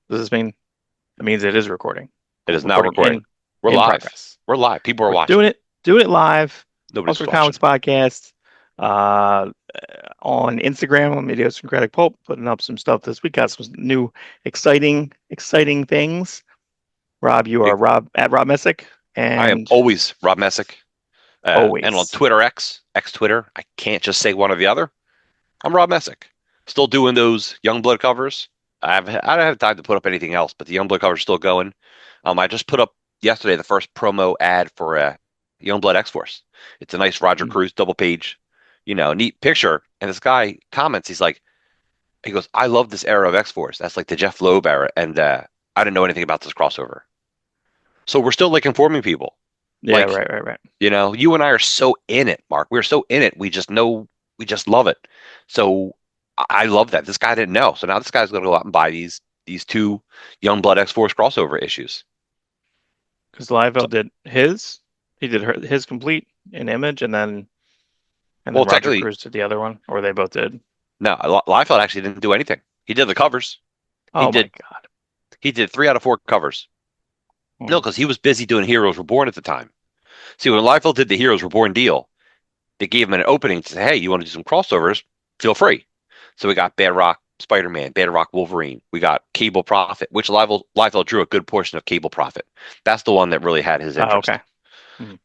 Does this mean it means it is recording? It is now Recording recording. We're in live. progress. We're live. People are We're watching. doing it live. Nobody's Awestruck Comics watching. podcast uh, on Instagram on Idiosyncratic Pulp, putting up some stuff this week. Got some new exciting things. Rob, you are Rob at Rob Messick, I am and always Rob Messick. And on always. Twitter X Twitter, I can't just say one or the other. I'm Rob Messick. Still doing those Youngblood covers. I don't have time to put up anything else, but the Youngblood cover is still going. I just put up yesterday the first promo ad for Youngblood X Force. It's a nice Roger Mm. Cruz double page, neat picture. And this guy comments, he goes, I love this era of X Force. That's like the Jeff Loeb era, and I didn't know anything about this crossover. So we're still like informing people. Yeah, Like, right. you and I are so in it, Mark. We're so in it. We just know, we just love it. So I love that. This guy didn't know. So now this guy's going to go out and buy these two Youngblood X Force crossover issues. Because So, Liefeld did his. He did his complete in Image, and then well, Roger technically, Cruz did the other one, or they both did. no. Liefeld actually didn't do anything. He did the covers. He Oh my did God. he did 3 out of 4 covers. No, Hmm. because he was busy doing Heroes Reborn at the time. See, when Liefeld did the Heroes Reborn deal, they gave him an opening to say, "Hey, you want to do some crossovers? Feel free." So we got Bedrock Spider-Man, Bedrock Wolverine. We got Cable Prophet, which Liefeld drew a good portion of Cable Prophet. That's the one that really had his Oh, interest, okay. Hmm.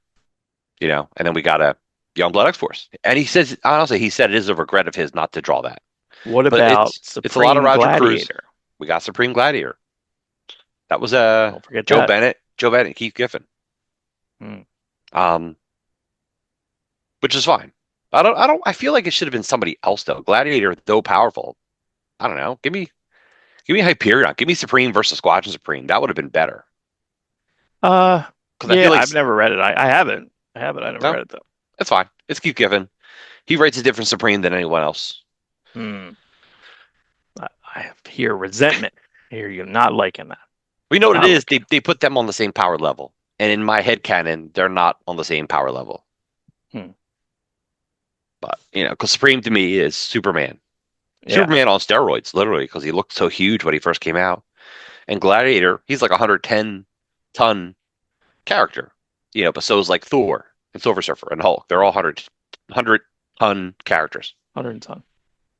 And then we got a Youngblood X-Force. And he says, honestly, he said it is a regret of his not to draw that. What But about it's a lot of Supreme Roger Cruz. Gladiator? We got Supreme Gladiator. That was Don't forget that. Joe Bennett, Keith Giffen. Hmm. Um, which is fine. I feel like it should have been somebody else though. Gladiator, though powerful. I don't know. Give me Hyperion. Give me Supreme versus Squadron Supreme. That would have been better. Because I Yeah, feel like I've never read it. I haven't. I haven't. I never no, read it though. that's fine. It's Keith Giffen. He writes a different Supreme than anyone else. Hmm. I hear resentment. I hear you not liking that. We know what it Not is. liking They put them on the same power level, and in my head canon, they're not on the same power level. it. Hmm. But because Supreme to me is Superman. Yeah. Superman on steroids, literally, because he looked so huge when he first came out. And Gladiator, he's like a 110-ton character, but so is like Thor and Silver Surfer and Hulk. They're all 100-ton characters. 100 ton.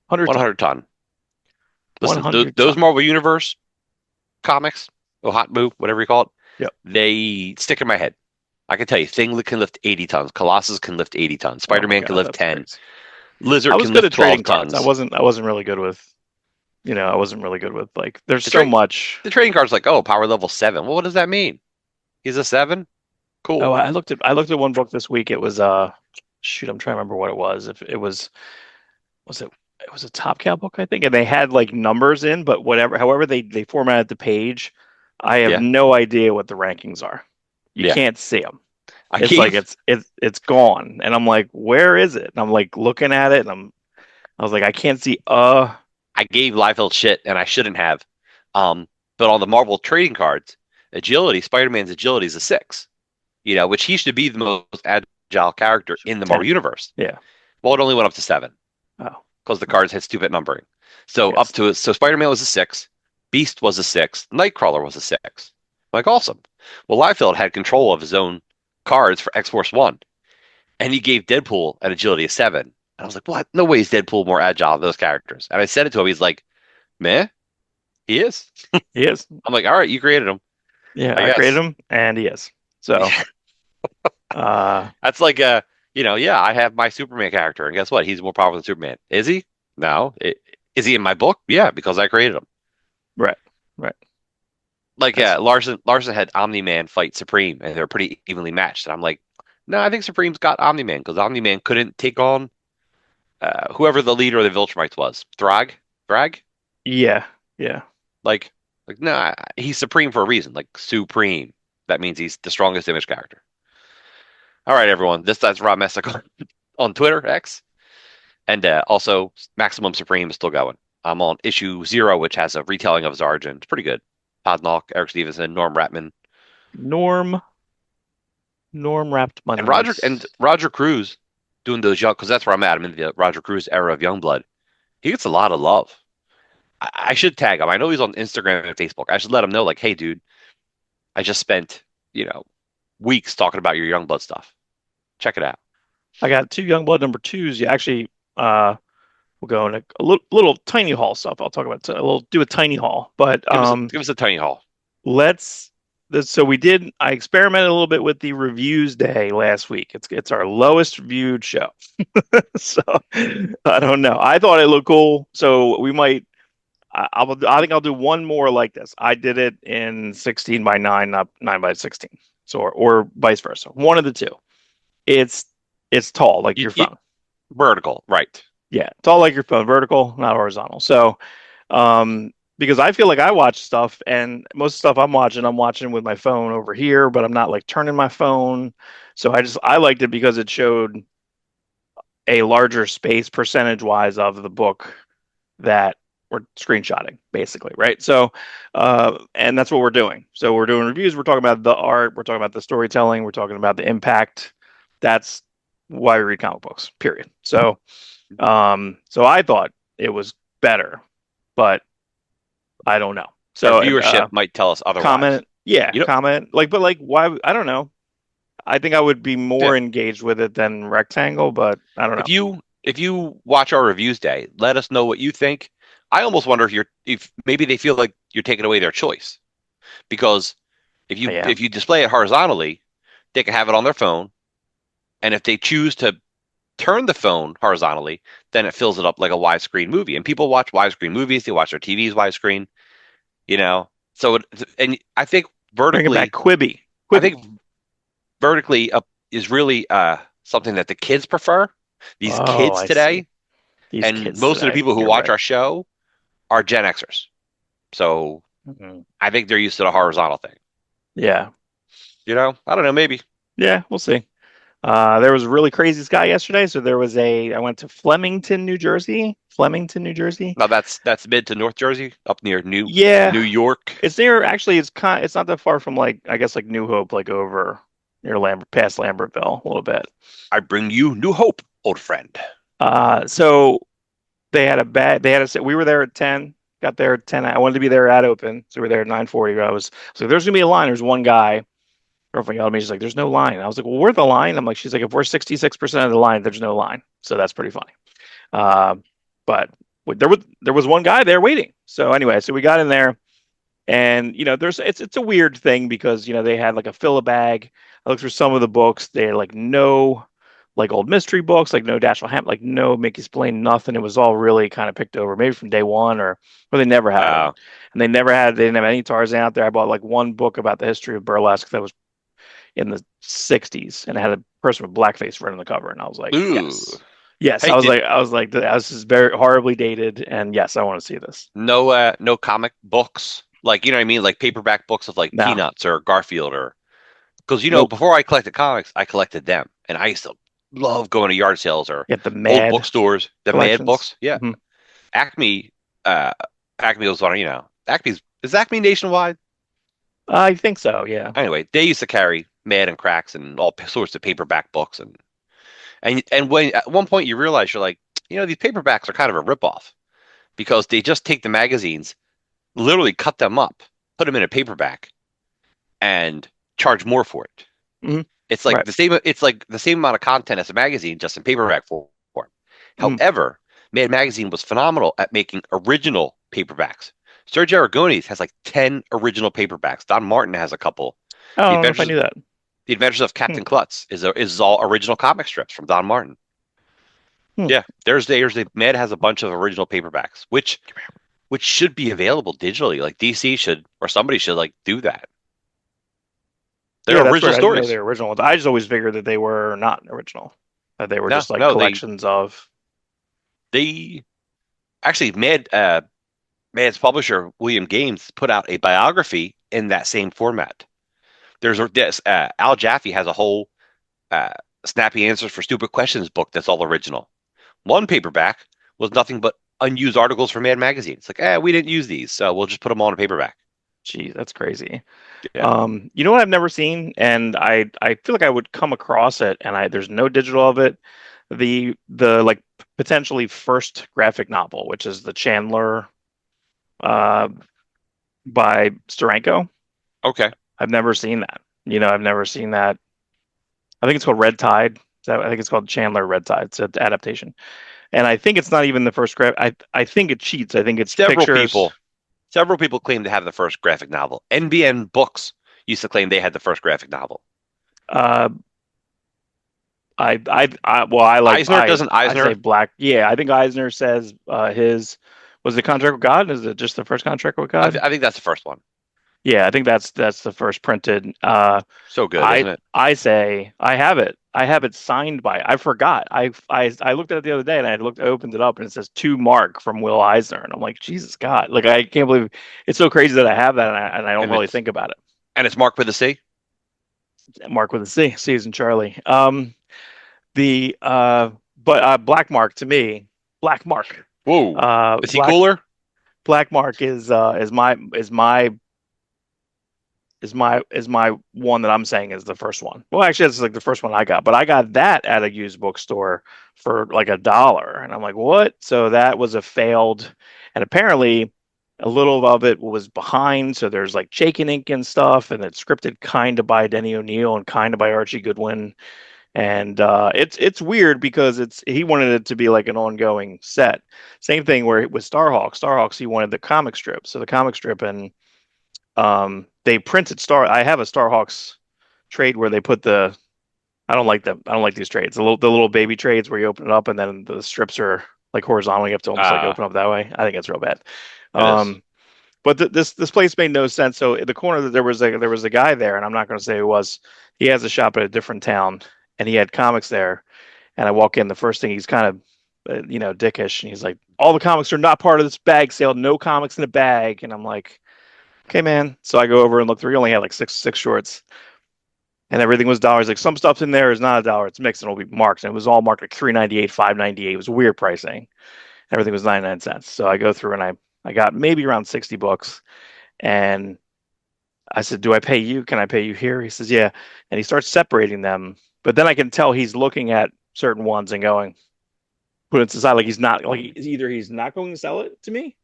100 ton. 100 ton. Listen, 100 those ton. Marvel Universe comics, or Hot Move, whatever you call it, Yep. they stick in my head. I can tell you, Thing can lift 80 tons. Colossus can lift 80 tons. Oh my Spider-Man can God, lift that's 10. crazy. I Lizard was can good lift at trading 12 cards. I tons. wasn't. I wasn't really good with. I wasn't really good with like. There's The, so tra- much. the trading card's like, oh, power level 7. Well, what does that mean? He's a 7? Oh, Cool. I looked at one book this week. It was shoot, I'm trying to remember what it was. If it was it was a Top Cow book, I think, and they had like numbers in, but however they formatted the page, I have Yeah. no idea what the rankings are. You Yeah. can't see them. I It's like gave it's gone, and I'm like, where is it? And I'm like looking at it, and I was like, I can't see. I gave Liefeld shit, and I shouldn't have. But on the Marvel trading cards, agility, Spider-Man's agility is a 6. Which he should be the most agile character in the Marvel 10. universe. Yeah. Well, it only went up to 7 Oh, because the cards had stupid numbering. So yes. Spider-Man was a 6, Beast was a 6, Nightcrawler was a 6. Like awesome. Well, Liefeld had control of his own cards for X-Force 1, and he gave Deadpool an agility of 7. And I was like, what? No way is Deadpool more agile than those characters. And I said it to him. He's like, meh, he is. He is. I'm like, all right, you created him, Yeah, I I created guess. him, and he is. So, uh, That's like yeah, I have my Superman character, and guess what? He's more powerful than Superman. Is he? No. Is he in my book? Yeah, because I created him. right, right. Like, yeah, That's Larson had Omni-Man fight Supreme, and they're pretty evenly matched. And I'm like, no, I think Supreme's got Omni-Man because Omni-Man couldn't take on whoever the leader of the Viltrumites was. Thrag? yeah, yeah. Like, no, he's Supreme for a reason. Like Supreme. That means he's the strongest image character. All right, everyone. That's Rob Messick on Twitter X. And also, Maximum Supreme is still going. I'm on issue 0, which has a retelling of his origin. It's pretty good. Todd Knock, Eric Stevenson, Norm Ratman, Norm Norm wrapped and Roger and Munns. Roger Cruz doing those young because that's where I'm at. I'm in the Roger Cruz era of Youngblood. He gets a lot of love. I should tag him. I know he's on Instagram and Facebook. I should let him know, like, hey, dude, I just spent, you know, weeks talking about your Youngblood stuff. Check it out. I got two Youngblood number twos. You actually, we'll go in a little tiny haul stuff. I'll talk about. We'll do a tiny haul, but Give us a tiny haul. let's. So we did. I experimented a little bit with the reviews day last week. It's our lowest reviewed show. So I don't know. I thought it looked cool. So we might. I think I'll do one more like this. I did it in 16 by 9, not 9 by 16. So or vice versa. One of the two. It's it's tall like your You phone. vertical, right? Yeah, tall like your phone, vertical, not horizontal. So because I feel like I watch stuff and most of the stuff I'm watching with my phone over here, but I'm not like turning my phone. So I liked it because it showed a larger space percentage wise of the book that we're screenshotting, basically, right? So, and that's what we're doing. So we're doing reviews. We're talking about the art. We're talking about the storytelling. We're talking about the impact. That's why we read comic books. Period. So, so I thought it was better, but I don't know. Our So, viewership might tell us otherwise. comment, yeah, You know, comment, like, but like, why? I don't know. I think I would be yeah. more engaged with it than Rectangle, but I don't know. If you watch our reviews day, let us know what you think. I almost wonder if maybe they feel like you're taking away their choice because Yeah, if you display it horizontally, they can have it on their phone, and if they choose to turn the phone horizontally, then it fills it up like a widescreen movie. And people watch widescreen movies, they watch their TVs widescreen, you know. And bring it back, I Quibi. think vertically up is really something that the kids prefer. These Oh, kids I see. today, These and kids most of the today. people who You're watch right. our show are Gen Xers. So Mhm. I think they're used to the horizontal thing. Yeah. I don't know, maybe. Yeah, we'll see. There was a really crazy sky yesterday. So I went to Flemington, New Jersey. Flemington, New Jersey. Now that's mid to North Jersey, up near New Yeah, York. it's near, actually, it's not that far from like, I guess like New Hope, like over near Lambert, past Lambertville a little bit. I bring you new hope, old friend. So we were there at 10, got there at 10. I wanted to be there at open. So we were there at 9:40. So there's gonna be a line. There's one guy. Girlfriend yelled at me. She's like, "There's no line." I was like, "Well, we're the line." I'm like, she's like, "If we're 66% of the line, there's no line." So that's pretty funny. Uh, but there was one guy there waiting. So anyway, so we got in there, and it's a weird thing because they had like a fill a bag. I looked through some of the books. They had like no like old mystery books, like no Dashiell Hammett, like no Mickey Spillane, nothing. It was all really kind of picked over, maybe from day one or they never had it. Uh, And they didn't have any Tarzan out there. I bought like one book about the history of burlesque that was in the 60s and it had a person with blackface right on the cover. And I was like, ooh. yes. Yes, Hey, did I was like, this is very horribly dated, and yes, I want to see this. no comic books? Like, you know what I mean? Like paperback books of like No, Peanuts or Garfield or because nope. before I collected comics, I collected them. And I used to love going to yard sales or Get the old Mad bookstores, the Mad collections. books. Yeah. Hmm. Acme uh Acme was on, Acme's is Acme nationwide? I think so. Yeah. Anyway, they used to carry Mad and Cracks and all sorts of paperback books and when at one point you realize you're like, these paperbacks are kind of a ripoff because they just take the magazines, literally cut them up, put them in a paperback, and charge more for it. Hmm. It's like Right. the same. It's like the same amount of content as a magazine, just in paperback form. Mm. However, Mad Magazine was phenomenal at making original paperbacks. Serge Aragones has like 10 original paperbacks. Don Martin has a couple. I The don't know if I Adventures knew that. The Adventures of Hmm. Captain Klutz is all original comic strips from Don Martin. Hmm. Yeah, there's the Mad has a bunch of original paperbacks, which should be available digitally. Like DC should or somebody should like do that. They're Yeah, that's original weird. I didn't know stories. they were original ones. I just always figured that they were not original. That they were No, just like no, they collections of. they actually Mad's publisher William Games put out a biography in that same format. Al Jaffe has a whole uh, snappy answers for stupid questions book that's all original. One paperback was nothing but unused articles from Mad Magazine. It's like, we didn't use these, so we'll just put them all in a paperback. Geez, that's crazy. Yeah. You know what I've never seen, and I feel like I would come across it, and there's no digital of it. The like potentially first graphic novel, which is the Chandler. uh, by Steranko. Okay. I've never seen that. I've never seen that. I think it's called Red Tide. I think it's called Chandler Red Tide. It's an adaptation, and I think it's not even the first graph. I think it cheats. I think it's Several pictures. people, several people claim to have the first graphic novel. NBN Books used to claim they had the first graphic novel. Uh, well, I like Eisner doesn't I say Eisner? Black. Yeah, I think Eisner says his was the Contract with God. Is it just the first Contract with God? I think that's the first one. Yeah, I think that's the first printed. So good, I isn't it? I say I have it. I have it signed by. I forgot. I looked at it the other day and opened it up and it says to Mark from Will Eisner and I'm like Jesus God, like I can't believe it's so crazy that I have that and I don't And really it's think about it. Marked with a C. Mark with a C, C is in Charlie. The but Black Mark to me, Black Mark, Whoa. Is he Black cooler? Black Mark is my one that I'm saying is the first one. Well, actually, it's like the first one I got, but I got that at a used bookstore for like $1, and I'm like, what? So that was a failed, and apparently a little of it was behind. So there's like Chaikin ink and stuff, and it's scripted kind of by Denny O'Neil and kind of by Archie Goodwin, and it's weird because he wanted it to be like an ongoing set. Same thing where with Starhawk. Starhawks he wanted the comic strip, so the comic strip and they printed I have a Starhawks trade where they put the. I don't like them. I don't like these trades. The little baby trades where you open it up and then the strips are like horizontal. You have to almost like Ah, open up that way. I think it's real bad. it is. Um, but this place made no sense. So in the corner there was a guy there, and I'm not going to say who it was. He has a shop at a different town, and he had comics there. And I walk in. The first thing he's kind of dickish, and he's like, "All the comics are not part of this bag sale. No comics in a bag." And I'm like, "Okay, man." So I go over and look through. He only had like six shorts, and everything was dollars. Like some stuff in there is not $1. It's mixed and it'll be marked. And it was all marked like 3.98, 5.98. It was weird pricing. Everything was 99 cents. So I go through and I got maybe around 60 books. And I said, "Do I pay you? Can I pay you here?" He says, "Yeah." And he starts separating them. But then I can tell he's looking at certain ones and going, put it aside like he's not like either he's not going to sell it to me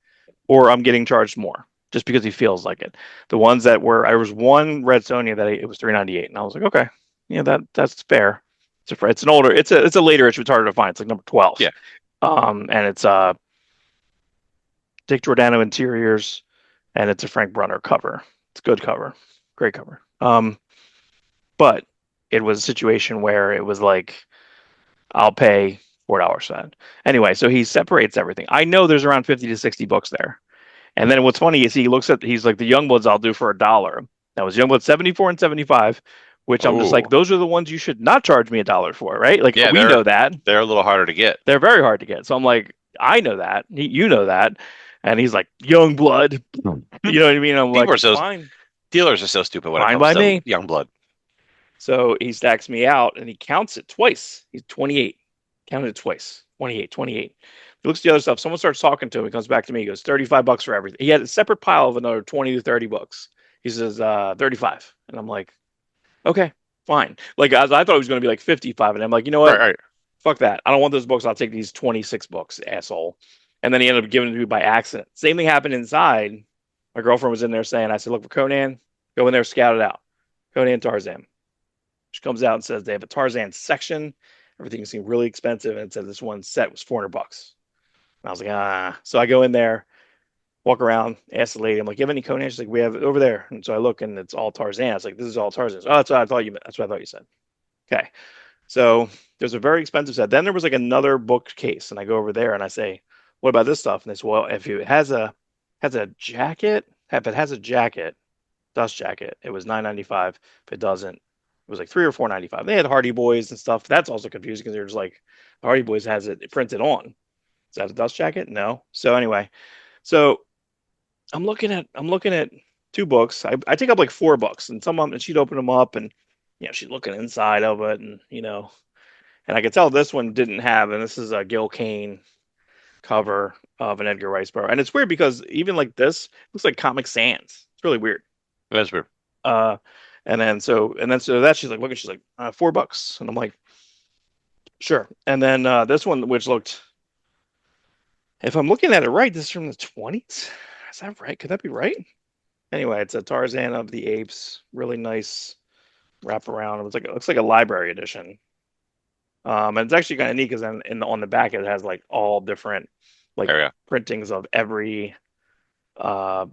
or I'm getting charged more just because he feels like it. The ones that were, I was one Red Sonia that it was 3.98, and I was like, okay, yeah, that's fair. It's an older, it's a later issue. It's harder to find. It's like number 12, Yeah, and it's Dick Giordano interiors, and it's a Frank Brunner cover. It's a good cover, great cover. But it was a situation where it was like I'll pay $4 for that. Anyway, so he separates everything. I know there's around 50 to 60 books there. And then what's funny is he's like the Youngbloods I'll do for $1. That was Youngblood 74 and 75, which I'm just like, oh, those are the ones you should not charge me $1 for, right? Like yeah, we know that. they're a little harder to get. They're very hard to get. So I'm like, I know that. You know that. And he's like, Youngblood. You know what I mean? I'm People like, are so fine, Dealers are so stupid when it fine comes by to me. young blood. So he stacks me out and he counts it twice. He's 28. Counted it twice. 28, 28. He looks at the other stuff. Someone starts talking to him. He comes back to me. He goes, $35 for everything. He had a separate pile of another 20 to 30 books. He says, 35. And I'm like, okay, fine. Like, as I thought it was going to be like 55. And I'm like, you know Right, what? right. Fuck that. I don't want those books. I'll take these 26 books, asshole. And then he ended up giving it to me by accident. Same thing happened inside. My girlfriend was in there saying, I said, look for Conan. Go in there, scout it out. Conan Tarzan. She comes out and says they have a Tarzan section. Everything seemed really expensive, and it said this one set was $400. And I was like, ah. So I go in there, walk around, ask the lady, I'm like, you have any Conan? She's like, we have it over there. And so I look, and it's all Tarzan. It's like, this is all Tarzan. Oh, that's what I thought you meant. That's what I thought you said. Okay. So there's a very expensive set. Then there was like another bookcase, and I go over there and I say, what about this stuff? And they say, well, if it has a jacket, if it has a jacket, dust jacket. It was 9.95. If it doesn't, it was like 3 or 4.95. They had Hardy Boys and stuff. That's also confusing because they're just like Hardy Boys has it printed on. Is that a dust jacket? No. So anyway, so I'm looking at two books. I take up like four books, and some of them, and she'd open them up, and she's looking inside of it, and and I could tell this one didn't have, and this is a Gil Kane cover of an Edgar Rice Burroughs, and it's weird because even like this looks like Comic Sans. It's really weird. That's weird. Uh, and then so that she's like, look, she's like, $4, and I'm like, sure. And then this one, which looked, if I'm looking at it right, this is from the 20s. Is that right? Could that be right? Anyway, it's a Tarzan of the Apes. Really nice wraparound. It looks like a library edition. And it's actually kind of neat because on the back it has like all different like There we go. printings of every uh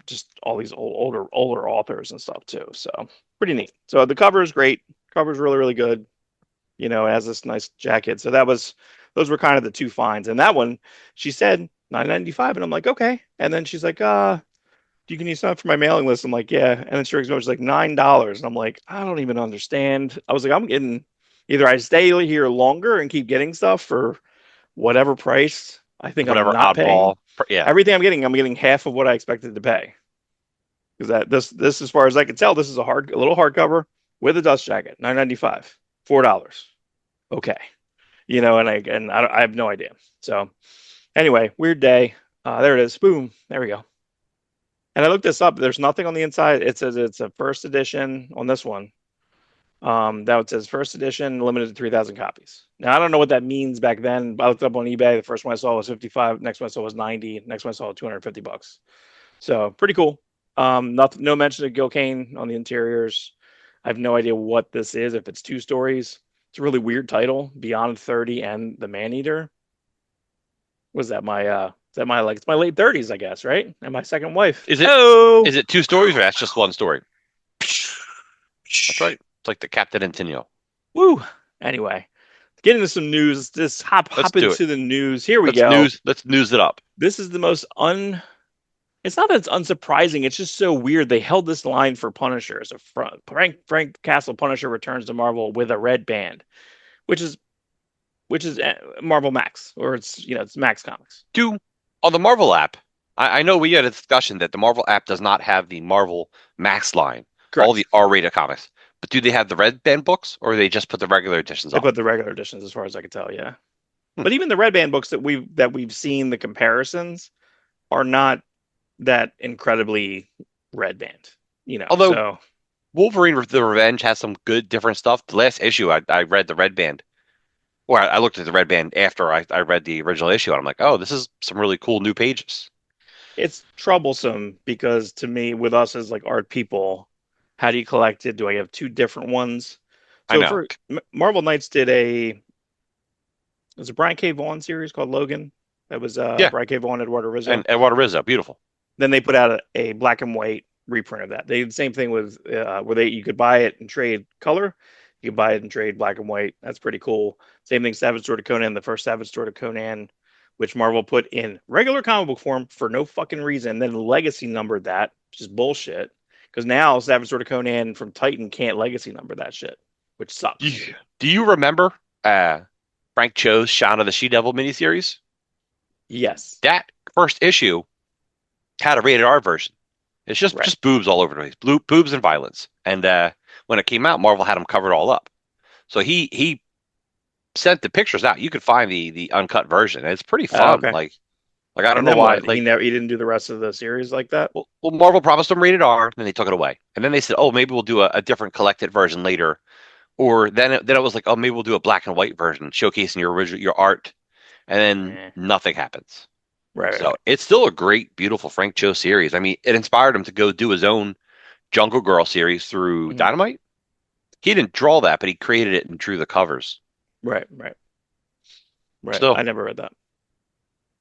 just all these older authors and stuff too. So pretty neat. So the cover is great. Cover's really really good. It has this nice jacket. So those were kind of the two finds. And that one, she said 9.95, and I'm like, okay. And then she's like, can you sign up for my mailing list? I'm like, yeah. And then she brings me over, she's like $9. And I'm like, I don't even understand. I was like, I'm getting either I stay here longer and keep getting stuff for whatever price I think I'm Whatever not paying. oddball. Yeah. Everything I'm getting half of what I expected to pay. Because this as far as I can tell, this is a little hardcover with a dust jacket, 9.95, $4. Okay. I have no idea. So anyway, weird day. There it is. Boom. There we go. And I looked this up. There's nothing on the inside. It says it's a first edition on this one. That it says first edition, limited to 3,000 copies. Now I don't know what that means back then. I looked up on eBay. The first one I saw was 55. Next one I saw was 90. Next one I saw was $250. So pretty cool. Nothing, no mention of Gil Kane on the interiors. I have no idea what this is. If it's two stories, it's a really weird title. Beyond 30 and the Maneater. Was that my it's my late 30s, I guess, right? And my second wife. Is it Oh, is it two stories or that's just one story? That's right. It's like the Captain Antonio. woo. Anyway, get into some news. Just Let's hop do it. into the news. Here we Let's go. news. Let's news it up. This is the most it's not that it's unsurprising. It's just so weird. They held this line for Punisher. So Frank Castle Punisher returns to Marvel with a red band, which is Marvel Max, or it's Max Comics. Do on the Marvel app. I know we had a discussion that the Marvel app does not have the Marvel Max line, all Correct. the R-rated comics. But do they have the red band books, or they just put the regular editions They on? put the regular editions, as far as I could tell. Yeah, Hmm. but even the red band books that we've seen the comparisons are not that incredibly red band. Although So Wolverine: The Revenge has some good different stuff. The last issue, I read the red band, or I looked at the red band after I read the original issue, and I'm like, oh, this is some really cool new pages. it's troublesome because to me, with us as like art people, how do you collect it? Do I have two different ones? I So know. for Marvel Knights did there's a Brian K. Vaughan series called Logan. That was Yeah, Brian K. Vaughan, Eduardo Rizzo. and Eduardo Rizzo, beautiful. Then they put out a black and white reprint of that. They did the same thing with where you could buy it and trade color. You could buy it and trade black and white. That's pretty cool. Same thing, Savage Sword of Conan, the first Savage Sword of Conan, which Marvel put in regular comic book form for no fucking reason, then legacy numbered that, which is bullshit. Because now Savage Sword of Conan from Titan can't legacy number that shit, which sucks. Do you remember uh, Frank Cho's Shaun of the She-Devil miniseries? Yes. That first issue had a rated R version. It's just Right. just boobs all over the place, boobs and violence. And when it came out, Marvel had them covered all up. So he sent the pictures out. You could find the uncut version. And it's pretty fun. Okay. Like I don't And know then why. what? He didn't do the rest of the series like that. Marvel promised them rated R, and then they took it away. And then they said, oh, maybe we'll do a different collected version later. Or then it was like, oh, maybe we'll do a black and white version showcasing your art. And then Eh. nothing happens. Right. So it's still a great, beautiful Frank Cho series. I mean, it inspired him to go do his own Jungle Girl series through Mhm. Dynamite. He didn't draw that, but he created it and drew the covers. Right. Right. Right. So I never read that.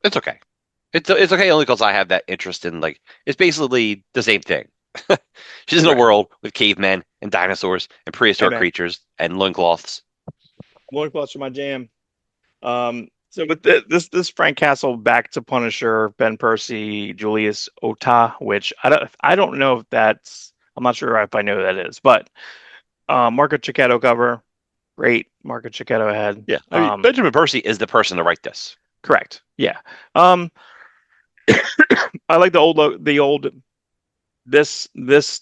it's okay. It's okay only because I have that interest in like it's basically the same thing. She's in a Right. world with cavemen and dinosaurs and Hey prehistoric man, creatures and loincloths. loincloths are my jam. So with this Frank Castle back to Punisher, Ben Percy, Julius Ota, which I don't know if that's I'm not sure if I know who that is, but Marco Checchetto cover, great Marco Checchetto head. Yeah, I mean Benjamin Percy is the person to write this. Correct. Yeah. Um, I like the old this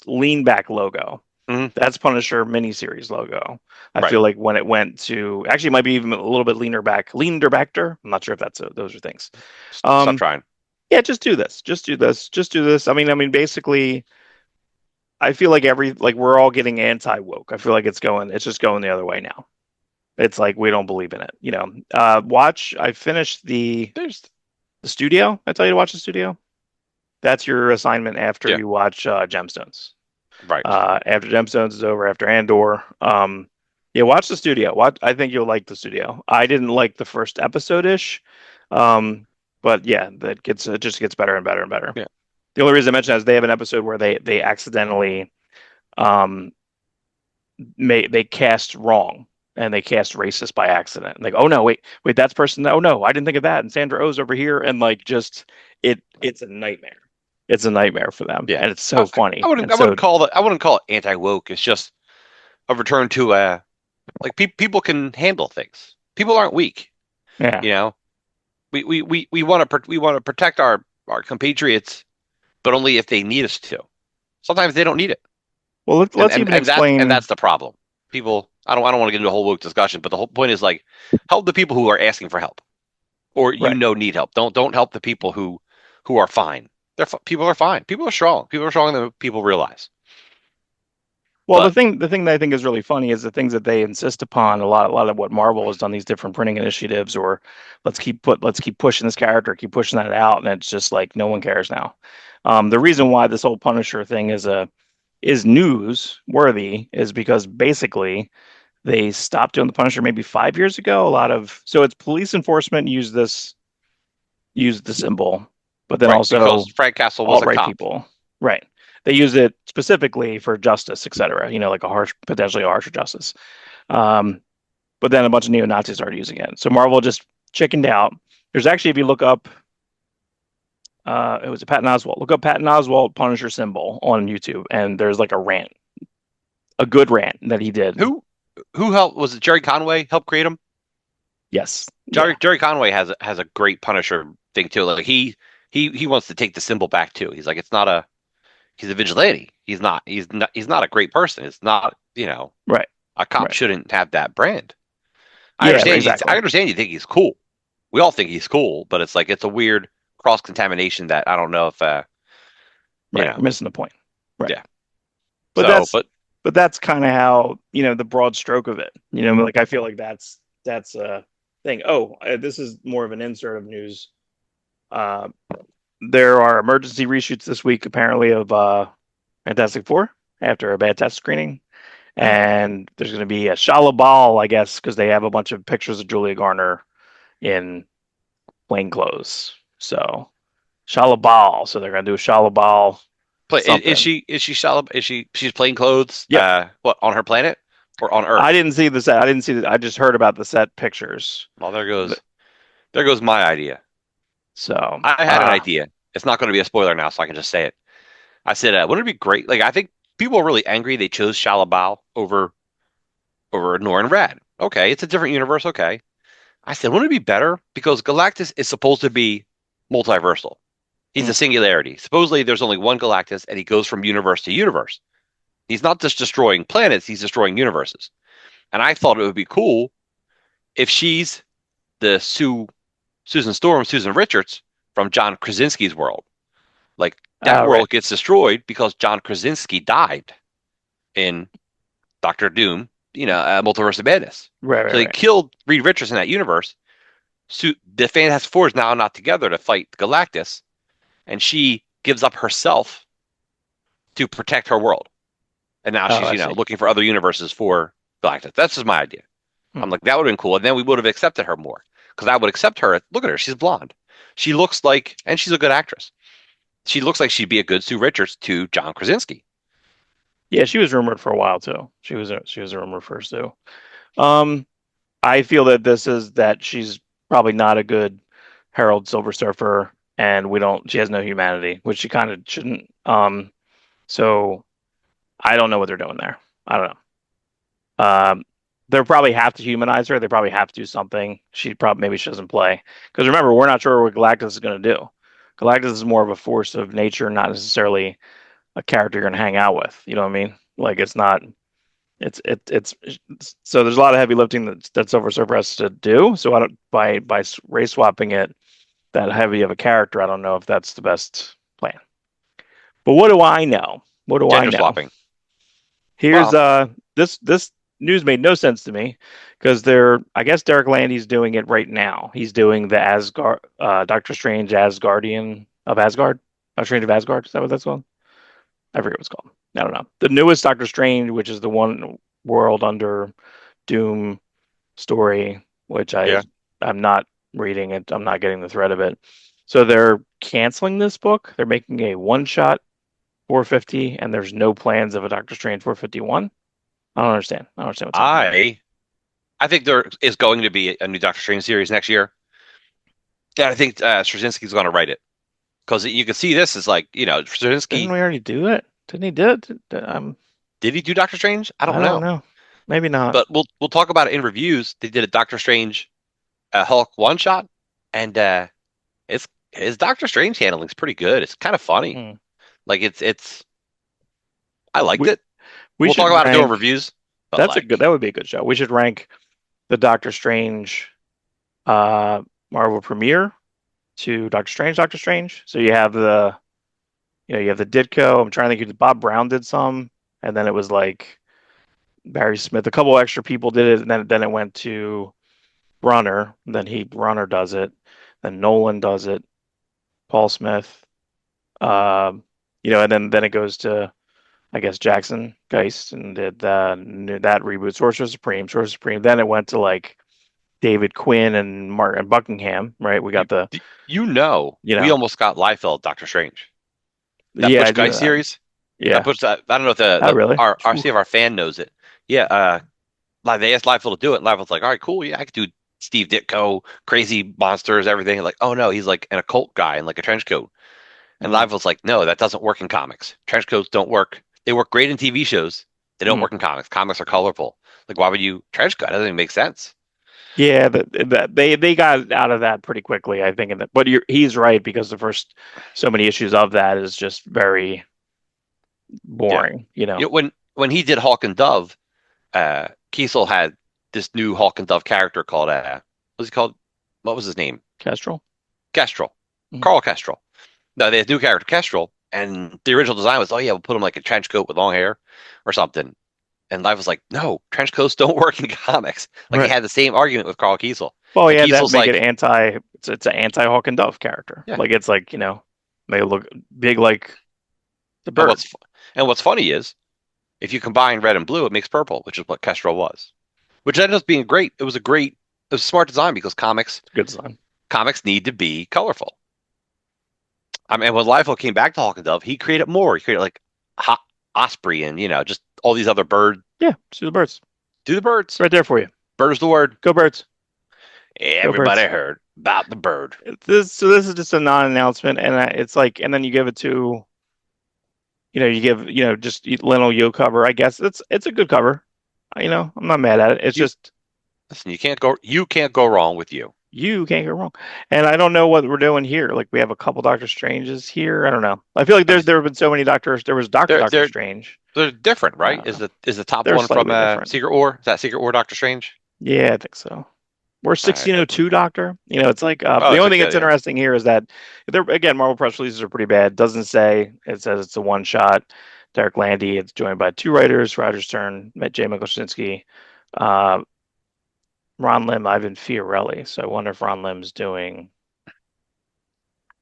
lean back logo. Hmm. That's Punisher miniseries logo. I Right. feel like when it went to actually it might be even a little bit leaner backer. I'm not sure if those are things. Stop Um, trying. yeah, just do this. Just do this. Just do this. I mean, basically, I feel like we're all getting anti woke. I feel like it's just going the other way now. It's like we don't believe in it. Watch. I finished the There's The studio. I tell you to watch the studio. That's your assignment after Yeah, you watch Gemstones. right. After Gemstones is over, after Andor, yeah, watch the studio. Watch. I think you'll like the studio. I didn't like the first episode ish, um, but yeah, it just gets better and better and better. Yeah. The only reason I mention that is they have an episode where they accidentally um they cast wrong and they cast racist by accident. Like, oh no, wait, that's person. Oh no, I didn't think of that. And Sandra O's over here, and like just it's a nightmare. It's a nightmare for them, Yeah. and it's so I funny. wouldn't And so I wouldn't call it anti-woke. It's just a return to like people can handle things. People aren't weak, yeah. you know. We want to protect our compatriots, but only if they need us to. Sometimes they don't need it. Well, let's even And explain. that's the problem. People, I don't want to get into a whole woke discussion, but the whole point is like help the people who are asking for help or Right. need help. Don't help the people who are fine. People are fine. People are strong. People are stronger than people realize. Well, But the thing that I think is really funny is the things that they insist upon. A lot of what Marvel has done, these different printing initiatives, or let's keep pushing this character, keep pushing that out, and it's just like no one cares now. The reason why this whole Punisher thing is news worthy is because basically they stopped doing the Punisher maybe 5 years ago. A lot of so it's police enforcement used the symbol, but then right, also because Frank Castle was alt a right cop. people, right? They use it specifically for justice, etc. You know, like a harsh, potentially a harsher justice. Um, but then a bunch of neo Nazis started using it. So Marvel just chickened out. There's actually, if you look up, it was a Patton Oswalt. Look up Patton Oswalt Punisher symbol on YouTube, and there's like a rant, a good rant that he did. Who who helped was it Jerry Conway helped create him? Yes, yeah, Jerry Conway has a great Punisher thing too. Like he wants to take the symbol back too. He's like it's not a he's a vigilante. He's not a great person. It's not, right, a cop right, shouldn't have that brand. yeah, I exactly, understand you think he's cool. We all think he's cool, but it's like it's a weird cross contamination that I don't know if you right. know. You're missing the point, right? Yeah. But So, that's but that's kind of how the broad stroke of it. Like I feel like that's a thing. Oh, this is more of an insert of news. Uh, there are emergency reshoots this week, apparently, of Fantastic Four after a bad test screening, and there's going to be a Shala Ball, I guess, because they have a bunch of pictures of Julia Garner in plain clothes. So Shala Ball. So they're going to do a Shala Ball play something. is she shallow? She's plain clothes? Yep. What on her planet or on I Earth? didn't see the set. I didn't see the. I just heard about the set pictures. Well, there goes my idea. So, I had an idea. It's not going to be a spoiler now, so I can just say it. I said, wouldn't it be great? Like, I think people are really angry they chose Shalabal over Norrin Rad. Okay, it's a different universe. Okay, I said, wouldn't it be better because Galactus is supposed to be multiversal. He's mm, a singularity. Supposedly, there's only one Galactus, and he goes from universe to universe. He's not just destroying planets; he's destroying universes. And I thought it would be cool if she's the Susan Storm, Susan Richards from John Krasinski's world. Like that right, world gets destroyed because John Krasinski died in Doctor Doom, Multiverse of Madness. right, So right, they right. killed Reed Richards in that universe. So the Fantastic Four is now not together to fight Galactus, and she gives up herself to protect her world. And now Oh, she's, I see. looking for other universes for Galactus. That's just my idea. Hmm. I'm like, that would have been cool. And then we would have accepted her more because I would accept her. Look at her. She's blonde. She looks like, and she's a good actress. She looks like she'd be a good Sue Richards to John Krasinski. Yeah, she was rumored for a while too. She was a rumor first too. Um, I feel that this is that she's probably not a good Herald Silver Surfer, and we don't. She has no humanity, which she kind of shouldn't. So I don't know what they're doing there. I don't know. They'll probably have to humanize her. They probably have to do something. She probably maybe she doesn't play because remember we're not sure what Galactus is going to do. Galactus is more of a force of nature, not necessarily a character you're going to hang out with. You know what I mean? Like it's not. It's so there's a lot of heavy lifting that Silver Surfer has to do. So I don't by race swapping it that heavy of a character. I don't know if that's the best plan. But what do I know? What do I Gender know? swapping. Here's Well, this. news made no sense to me because they're I guess Derek Landy's doing it right now. He's doing the Asgard Doctor Strange Asgardian of Asgard. Doctor Strange of Asgard. Is that what that's called? I forget what it's called. I don't know. The newest Doctor Strange, which is the one world under Doom story, which Yeah. I'm not reading it. I'm not getting the thread of it. So they're canceling this book. They're making a one shot 450, and there's no plans of a Doctor Strange 451. I don't understand. I don't understand what's happening there. I I think there is going to be a new Doctor Strange series next year. Yeah, I think Straczynski's going to write it because you can see this is like Didn't Straczynski. we already do it? Didn't he do it? Did he do Doctor Strange? I I don't don't know, know. Maybe not. but we'll talk about it in reviews. They did a Doctor Strange Hulk one shot, and it's his Doctor Strange handling is pretty good. It's kind of funny. Hmm. Like it's I liked We it. we We'll talk should about it during rank. reviews, but That's a like good. That would be a good show. We should rank the Doctor Strange uh Marvel premiere to Doctor Strange, Doctor Strange. So you have the Ditko. I'm trying to think who Bob Brown did some, and then it was like Barry Smith. A couple extra people did it, and then it went to Runner. Then Runner does it. Then Nolan does it. Paul Smith. Um, and then it goes to I guess Jackson Geist and did that reboot Sorcerer Supreme, Sorcerer Supreme. Then it went to like David Quinn and Martin Buckingham, right? We you got the you know you we know almost got Liefeld Doctor Strange. That yeah, I Butch do Guy know that. series. That Yeah. Butch. I don't know if Oh really? our Oof. see if our fan knows it. Yeah. Like they asked Liefeld to do it. And Liefeld's like, all right, cool. Yeah, I could do Steve Ditko, crazy monsters, everything. Like, oh no, he's like an occult guy in like a trench coat. And Mm. Liefeld's like, no, that doesn't work in comics. Trench coats don't work. They work great in TV shows. They don't Mm. work in comics. Comics are colorful. Like, why would you trench coat? That doesn't even make sense. Yeah, they got out of that pretty quickly, I think. But he's right because the first so many issues of that is just very Yeah. boring, you know. When he did Hawk and Dove, Kiesel had this new Hawk and Dove character called what's he called? What was his name? Kestrel. Kestrel. Mm. Carl Kestrel. No, they had new character Kestrel, and the original design was, oh yeah, we'll put him like a trench coat with long hair or something. And Life was like, no, trench coats don't work in comics. Like he Right. had the same argument with Carl Kiesel, Well, and yeah, that Kiesel's make it like, anti. It's an anti Hawk and Dove character. yeah. Like it's like they look big like the And bird. what's funny is if you combine red and blue, it makes purple, which is what Kestrel was. Which ended up being great. It was a smart design because Good design. comics need to be colorful. I mean, when Liefeld came back to Hawk and Dove, he created more. He created like Osprey and just all these other bird. Yeah, see the birds. Do the birds. It's right there for you. Bird is the word. Go birds. Go Everybody birds. heard about the bird. This is just a non-announcement, and it's like, and then you give it to, you give, just Leno Yo cover. I guess it's a good cover. I'm not mad at it. It's You just listen. You can't go wrong with you. you can't go wrong. And I don't know what we're doing here. Like we have a couple Doctor Stranges here. I don't know. I feel like I mean, there have been so many Doctors. There was they're Doctor they're Strange. they're different, I right? don't know. Is the top They're one from slightly different. Secret War? Is that Secret War Doctor Strange? Yeah, I think so. We're All right. 1602 Doctor. It's like Oh, the it's only thing okay. that's Yeah. interesting here is that they're again Marvel press releases are pretty bad. It doesn't say it says it's a one shot. Derek Landy. It's joined by two writers: Roger Stern, J. Michael Straczynski, uh, Ron Lim, Ivan Fiorelli. So I wonder if Ron Lim's doing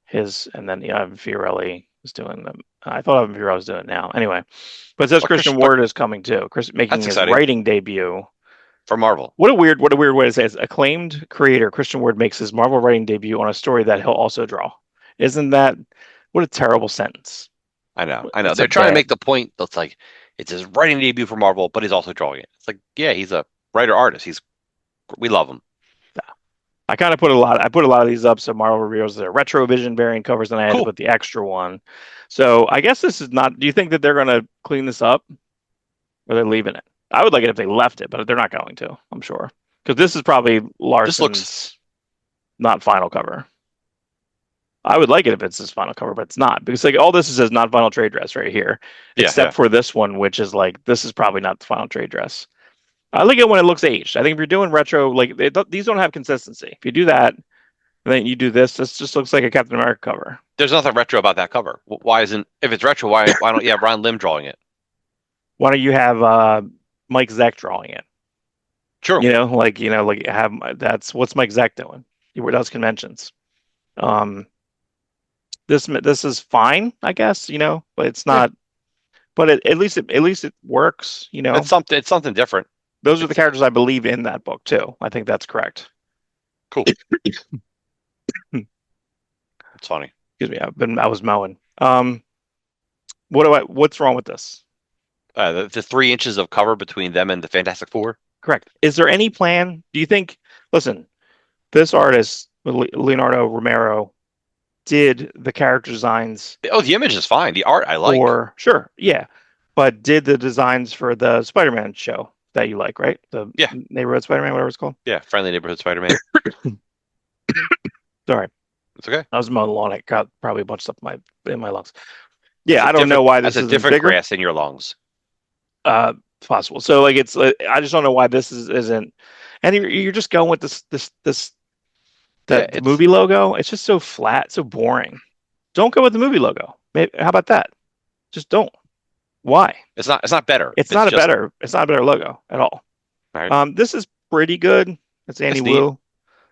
his, and then Ivan Fiorelli is doing them. I thought Ivan Fiorelli was doing it now. Anyway, but it says Christian But Ward is coming too. Chris making that's his exciting writing debut. for Marvel. What a weird way to say it. Acclaimed creator Christian Ward makes his Marvel writing debut on a story that he'll also draw. Isn't that what a terrible sentence? I know. I know. It's a They're trying to bad. make the point that's like it's his writing debut for Marvel, but he's also drawing it. It's like, yeah, he's a writer artist. We love him. I kind of put a lot. I put a lot of these up. So Marvel reveals their Retrovision variant covers, and I had to Cool. put the extra one. So I guess this is not. Do you think that they're going to clean this up, or they're leaving it? I would like it if they left it, but they're not going to. I'm sure because this is probably This looks Larson's not final cover. I would like it if it's his final cover, but it's not because like all this is not final trade dress right here, yeah, except yeah. for this one, which is like this is probably not the final trade dress. I like it when it looks aged. I think if you're doing retro, like these don't have consistency. If you do that, and then you do this, this just looks like a Captain America cover. There's nothing retro about that cover. Why isn't if it's retro, why don't you have Ron Lim drawing it? Why don't you have Mike Zeck drawing it. True. Like have that's what's Mike Zeck doing? He does conventions. Um, this is fine, I guess, but it's Yeah. not. But at least it works. It's something different. Those are the It's characters I believe in that book too. I think that's correct. cool. It's funny. Excuse me. I was mowing. What's wrong with this? The 3 inches of cover between them and the Fantastic Four. Correct. Is there any plan? Do you think? Listen, this artist, Leonardo Romero, did the character designs Oh, the image is fine. The art I like. for sure, yeah, but did the designs for the Spider-Man show that you like, right? The Yeah. Neighborhood Spider-Man, whatever it's called. Yeah. Friendly Neighborhood Spider-Man. Sorry, It's okay. I was mowing the lawn. I got probably a bunch of stuff in my lungs. Yeah, That's a I don't know different. why That's this a isn't different bigger. grass in your lungs. It's possible. So like I just don't know why this isn't. And you're just going with this Yeah. that the It's movie logo. It's just so flat, so boring. Don't go with the movie logo. Maybe, how about that? Just don't. Why? it's not. It's not better. It's It's not a just better. It's not a better logo at all. all right. This is pretty good. It's Andy It's neat. Wu.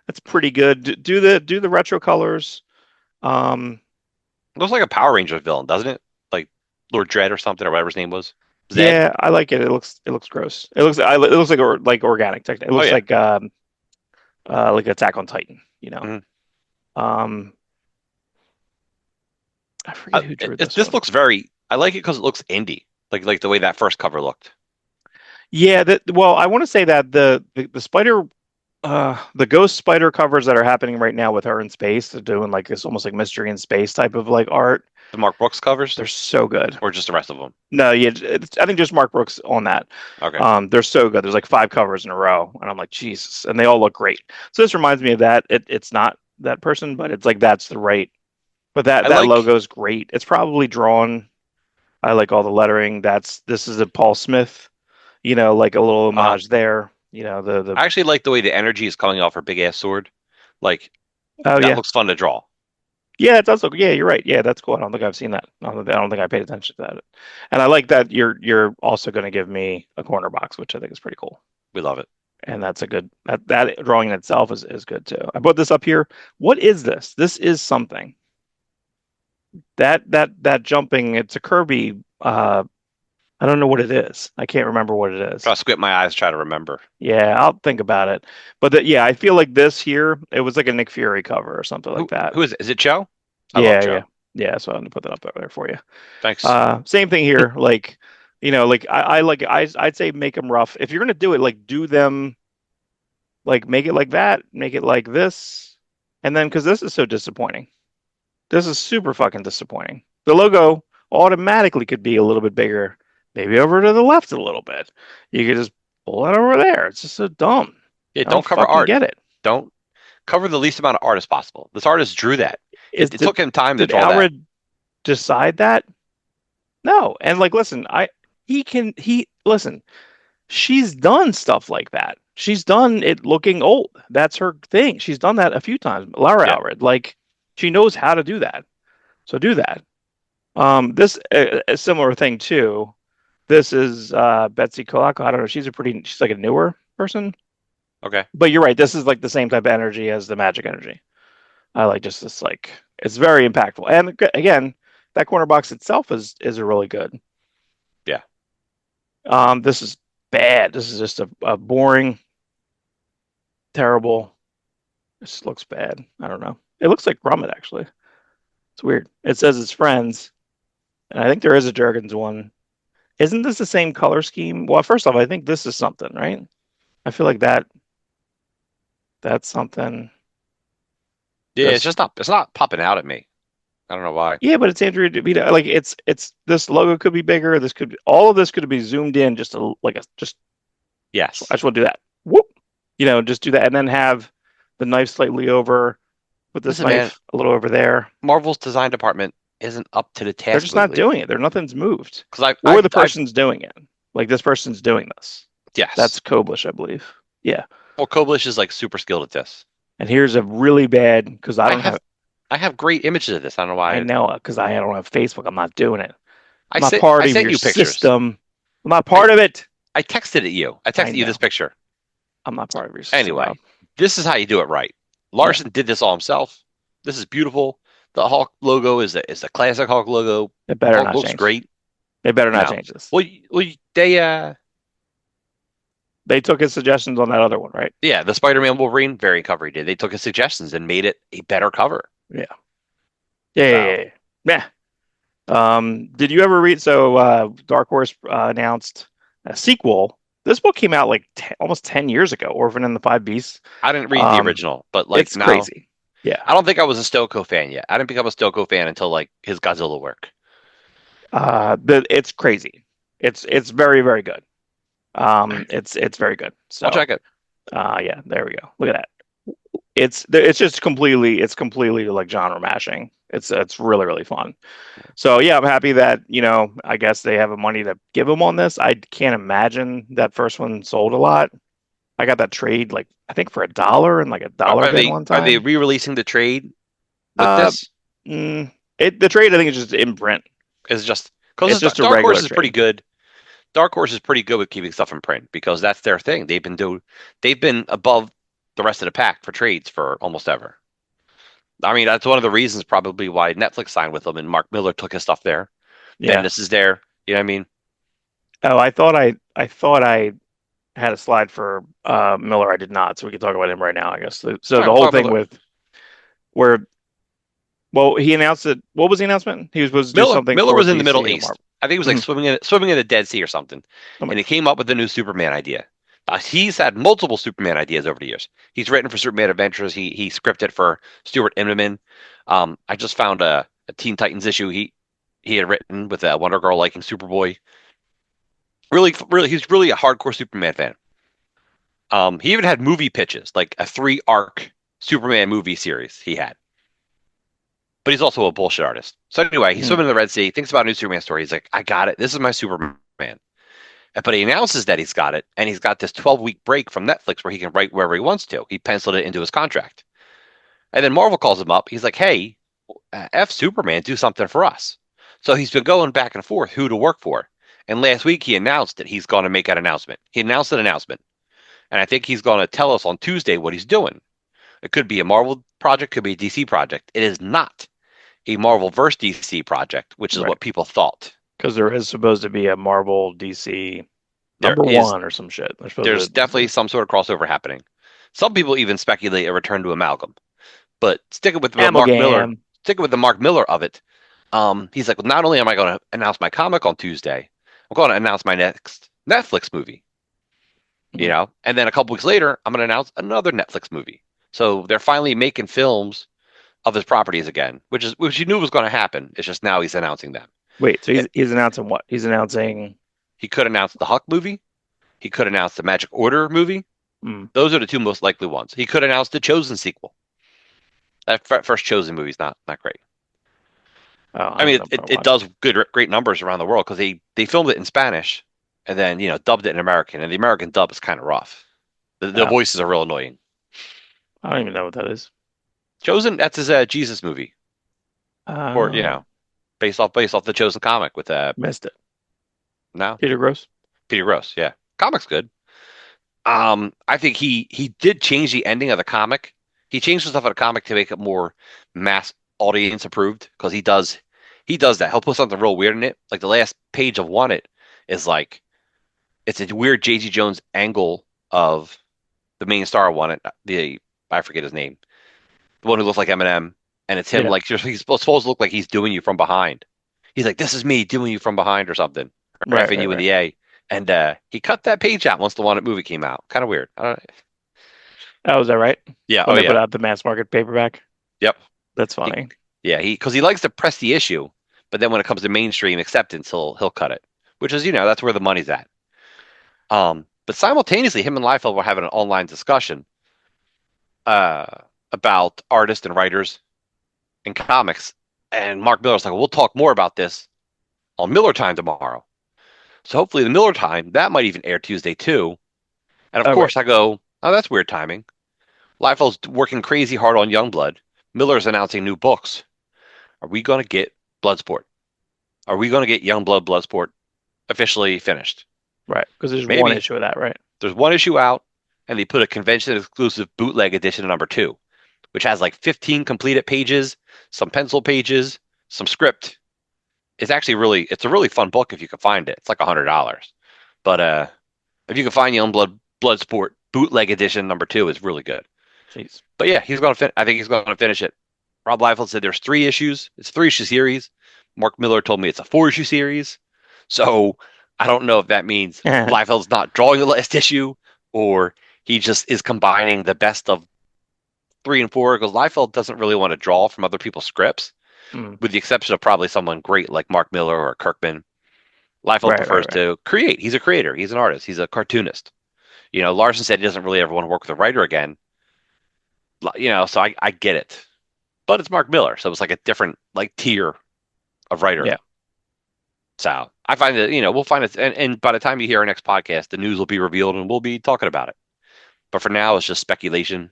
That's pretty good. Do the retro colors. Um, Looks like a Power Ranger villain, doesn't it? Like Lord Dread or something or whatever his name was. Zed. yeah, I like it. It looks gross. It looks like organic. It Oh looks yeah. like Attack on Titan. Mhm. Um, I forget who drew this This one. looks very. I like it because it looks indie, like the way that first cover looked. Yeah, well, I want to say that the spider the ghost spider covers that are happening right now with her in space, they're doing like this almost like mystery in space type of like art. The Mark Brooks covers, They're so good. or just the rest of them. No, yeah, I think just Mark Brooks on that. Okay. They're so good. There's like 5 covers in a row, and I'm like, Jesus, and they all look great. So this reminds me of that. It's not that person, but it's like that's the right. But that I that like. logo is great. It's probably drawn. I like all the lettering. This is a Paul Smith, like a little Uh, homage there. The I actually like the way the energy is coming off her big ass sword. Like oh that yeah, looks fun to draw. yeah, it does look. Yeah, you're right. Yeah, that's cool. I don't think I've seen that. I don't think I paid attention to that. And I like that you're also going to give me a corner box, which I think is pretty cool. We love it. And that's a good that drawing in itself is good too. I put this up here. What is this? This is something. That jumping, it's a Kirby. I don't know what it is. I can't remember what it Try is. to squint my eyes, try to remember. Yeah, I'll think about it. But yeah, I feel like this here, it was like a Nick Fury cover or something like that. Who is it? Is it Joe? I love Yeah, yeah, Joe. yeah. So I'm gonna put that up there for you. Thanks. Same thing here. Like, like I'd say make them rough. If you're gonna do it, like do them like make it like that, make it like this, and then because this is so disappointing. This is super fucking disappointing. The logo automatically could be a little bit bigger, maybe over to the left a little bit. You could just pull it over there. It's just so dumb. Yeah, I don't don't cover fucking art. get it. Don't cover the least amount of art as possible. This artist drew that. Is It took him time to did draw that. Alred decide that? No. And like, listen, he listen. She's done stuff like that. She's done it looking old. That's her thing. She's done that a few times. Lara Yeah. Alred, like, she knows how to do that. So do that. This a similar thing too. This is Betsy Kolako. I don't know. She's like a newer person. Okay. But you're right. This is like the same type of energy as the magic energy. I like just this like it's very impactful. And again, that corner box itself is really good. Yeah. This is bad. This is just a boring, terrible. This looks bad. I don't know. It looks like Grommet actually. It's weird. It says it's friends, and I think there is a Jurgens one. Isn't this the same color scheme? Well, first off, I think this is something, right? I feel like that's something. Yeah, This it's not popping out at me. I don't know why. Yeah, but it's Andrea DeVito. Like it's this logo could be bigger. All of this could be zoomed in just just I Yes. just want to do that. Whoop. Just do that and then have the knife slightly over, put this Listen, man, knife a little over there. Marvel's design department isn't up to the They're task just not lately. doing it. Nothing's moved. Because Or the person's doing it. Like this person's doing this. yes. That's Koblish, I believe. Yeah. Well, Koblish is like super skilled at this. And here's a really bad because I I don't have have I have great images of this. I don't know I why. know because I don't have Facebook. I'm not doing it. I'm not I part of sent your you pictures. system. I'm not part of it. I texted it you. I I texted you this know. picture. I'm not part of your system, Rob. Anyway, this is how you do it right. Yeah. Larson did this all himself. This is beautiful. The Hulk logo is a classic Hulk logo. They better Hulk not looks change. great. They better not No. change this. Well, they They took his suggestions on that other one, right? yeah, the Spider-Man Wolverine variant cover he did. They took his suggestions and made it a better cover. Yeah. Yeah. Yeah. So Yeah. Yeah. Did you ever read? So, Dark Horse announced a sequel. This book came out like almost 10 years ago, Orphan and the Five Beasts. I didn't read the Um, original, but like it's now, crazy. Yeah. I don't think I was a Stokoe fan yet. I didn't become a Stokoe fan until like his Godzilla work. It's crazy. It's very, very good. It's very good. I'll So, check it. yeah, there we go. Look at that. It's completely like genre mashing. It's really, really fun. So yeah, I'm happy that, I guess they have the money to give them on this. I can't imagine that first one sold a lot. I got that trade like I think for $1 and like a Are, dollar are bit they one are they time. re-releasing the trade with Uh, this? the trade I think is just in print. Is just It's because just a Dark Horse regular is pretty trade. good. Dark Horse is pretty good with keeping stuff in print because that's their thing. They've been above the rest of the pack for trades for almost ever. I mean, that's one of the reasons probably why Netflix signed with them and Mark Miller took his stuff there. Yeah. Bendis is there. You know what I mean? Oh, I thought I had a slide for Miller. I did not, so we can talk about him right now, I guess. So All right, the we'll whole talk thing about with where well, he announced it. What was the announcement? He was supposed to do Miller. something Miller for was in the DC Middle or East. Marvel. I think it was like Mhm. swimming in the Dead Sea or something, Oh my and he God. came up with the new Superman idea. He's had multiple Superman ideas over the years. He's written for Superman Adventures. He scripted for Stuart Immonen. I just found a Teen Titans issue he had written with Wonder Girl liking Superboy. Really, he's really a hardcore Superman fan. He even had movie pitches, like a 3 arc Superman movie series he had. But he's also a bullshit artist. So anyway, he's Mhm. swimming in the Red Sea, thinks about a new Superman story. He's like, I got it. This is my Superman. But he announces that he's got it, and he's got this 12-week break from Netflix where he can write wherever he wants to. He penciled it into his contract. And then Marvel calls him up. He's like, hey, F Superman, do something for us. So he's been going back and forth who to work for. And last week he announced that he's going to make an announcement. He announced an announcement. And I think he's going to tell us on Tuesday what he's doing. It could be a Marvel project, could be a DC project. It is not a Marvel versus DC project, which is Right. what people thought. Because there is supposed to be a Marvel DC There number is one or some shit. They're supposed there's definitely to. some sort of crossover happening. Some people even speculate a return to Amalgam. But Amalgam. sticking with the Mark Miller of it, he's like, well, not only am I going to announce my comic on Tuesday, I'm going to announce my next Netflix movie. Mhm. And then a couple weeks later, I'm going to announce another Netflix movie. So they're finally making films of his properties again, which you knew was going to happen. It's just now he's announcing them. Wait, so he's It, he's announcing what? He's announcing. he could announce the Huck movie. He could announce the Magic Order movie. Mm, Those are the two most likely ones. He could announce the Chosen sequel. That first Chosen movie is not great. I I don't mean, know if I it watched. does great numbers around the world because they filmed it in Spanish and then dubbed it in American, and the American dub is kind of rough. The Oh, voices are real annoying. I don't even know what that is. Chosen, that's his Jesus movie, or Uh, based off the Chosen comic with Missed it. now Peter Gross. Peter Gross. Yeah, comic's good. I think he did change the ending of the comic. He changed some stuff of the comic to make it more mass audience approved because he does that. He'll put something real weird in it. Like the last page of One It is like it's a weird J.G. Jones angle of the main star of One It. I forget his name. The one who looks like Eminem, and it's him Yeah. like he's supposed to look like he's doing you from behind. He's like, "This is me doing you from behind" or something, or Right. effing Right. you in Right. the A. And he cut that page out once the One It movie came out. Kind of weird. I don't, Oh, is that right? yeah. When Oh they put yeah. out the mass market paperback. Yep. That's He funny. Yeah, he because he likes to press the issue, but then when it comes to mainstream acceptance, he'll cut it, which is that's where the money's at. But simultaneously, him and Liefeld were having an online discussion uh, about artists and writers in comics, and Mark Miller's like, "We'll talk more about this on Miller Time tomorrow." So hopefully, the Miller Time that might even air Tuesday too. And of Oh, right. course, I go, "Oh, that's weird timing." Liefeld's working crazy hard on Youngblood. Miller's announcing new books. Are we going to get Bloodsport? Are we going to get Youngblood Bloodsport officially finished? Right. Because there's one Maybe. issue of that, right? There's one issue out, and they put a convention exclusive bootleg edition number two, which has like 15 completed pages, some pencil pages, some script. It's a really fun book if you can find it. It's like $100. But if you can find Youngblood Bloodsport bootleg edition number two, is really good. Jeez. But yeah, I think he's going to finish it. Rob Liefeld said there's three issues. It's a three-issue series. Mark Miller told me it's a four-issue series. So I don't know if that means Liefeld's not drawing the last issue or he just is combining the best of three and four because Liefeld doesn't really want to draw from other people's scripts, Mm. with the exception of probably someone great like Mark Miller or Kirkman. Liefeld prefers Right. to create. He's a creator. He's an artist. He's a cartoonist. Larson said he doesn't really ever want to work with a writer again. So I get it. But it's Mark Miller, so it's like a different like tier of writer. Yeah. So I find that, we'll find it. And by the time you hear our next podcast, the news will be revealed and we'll be talking about it. But for now, it's just speculation.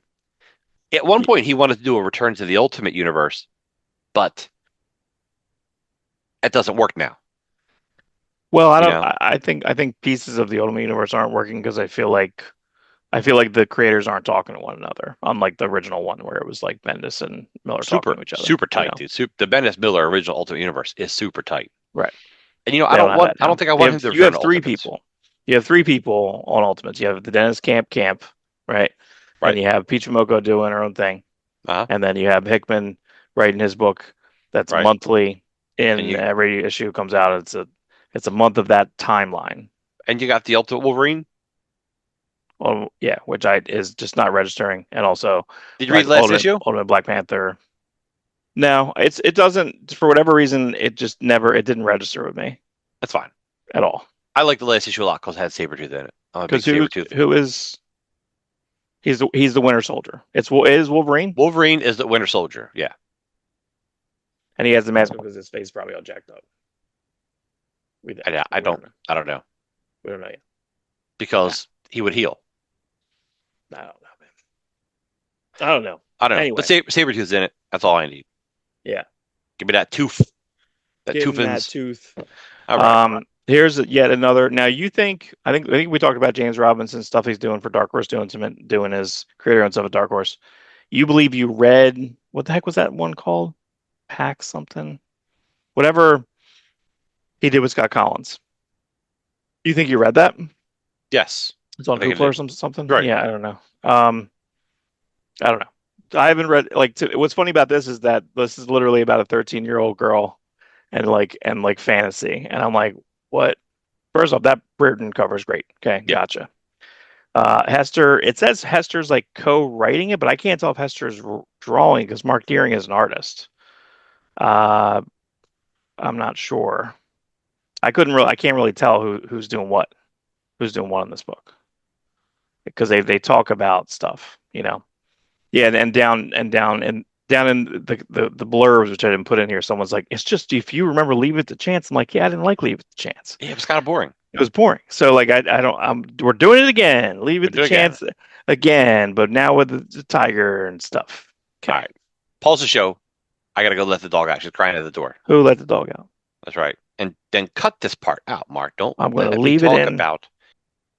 At one point, he wanted to do a return to the Ultimate Universe, but it doesn't work now. Well, I You don't. know, I think pieces of the Ultimate Universe aren't working because I feel like the creators aren't talking to one another, unlike the original one where it was like Bendis and Miller talking super, to each other. super tight, dude. The Bendis Miller original Ultimate Universe is super tight. Right. And They don't have that I now. don't think I want him to You return have to three Ultimates. people. You have three people on Ultimates. You have the Dennis Camp, right? And Right. you have Pichimoko doing her own thing. Uh-huh. And then you have Hickman writing his book that's Right. monthly And in you every issue comes out. It's a month of that timeline. and you got the Ultimate Wolverine. Well, yeah, which is just not registering. And also Did you read the last issue? Ultimate Black Panther. No, it doesn't, for whatever reason, it didn't register with me That's fine. at all. I like the last issue a lot because it had Sabretooth in it. I'm a big Because Sabretooth. who is he's the Winter Soldier. It is Wolverine, Wolverine is the Winter Soldier. Yeah. and he has the mask because his face is probably all jacked up. I don't know We don't know yet. because he would heal. I don't know, man. I don't know. I don't know. Anyway. But Sabretooth's in it. That's all I need. Yeah. Give me that tooth. That Give him that toothins. tooth. All right. Here's yet another. Now you think I think we talked about James Robinson stuff he's doing for Dark Horse, doing his creator and stuff at Dark Horse. You believe you read what the heck was that one called? Pack something, whatever he did with Scott Collins. You think you read that? Yes. It's on I think I Hoopla or did. something. Right. Yeah, I don't know. I don't know. I haven't read what's funny about this is that this is literally about a 13-year-old girl and fantasy, and I'm like, what? First off, that Britain cover is great. Okay, Yeah. gotcha. Hester, it says Hester's like co-writing it, but I can't tell if Hester's drawing because Mark Deering is an artist. I'm not sure. I can't really tell who's doing what in this book because they talk about stuff, Yeah, and down in the blurbs, which I didn't put in here, someone's like, it's just if you remember Leave It to Chance. I'm like, yeah, I didn't like Leave It to Chance. Yeah, it was kind of boring. It was boring. So like I don't we're doing it again. Leave It to Chance again, but now with the tiger and stuff. Okay. All right. Pause the show. I gotta go let the dog out. She's crying at the door. Who let the dog out? That's right. And then cut this part out, Mark. Don't I'm gonna let me leave it talk in. about.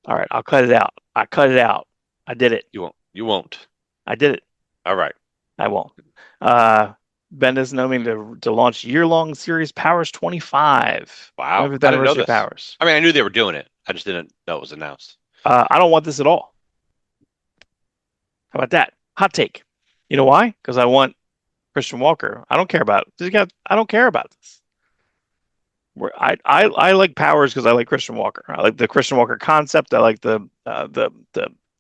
All right, I'll cut it out. I cut it out. I did it. You won't. You won't. I did it. All right. I won't. Bendis knowing to launch year-long series Powers 25. Wow. 25th I didn't know anniversary this. of Powers. I mean, I knew they were doing it. I just didn't know it was announced. I don't want this at all. How about that? Hot take. You know why? Because I want Christian Walker. I don't care about I don't care about this. I like Powers because I like Christian Walker. I like the Christian Walker concept. I like the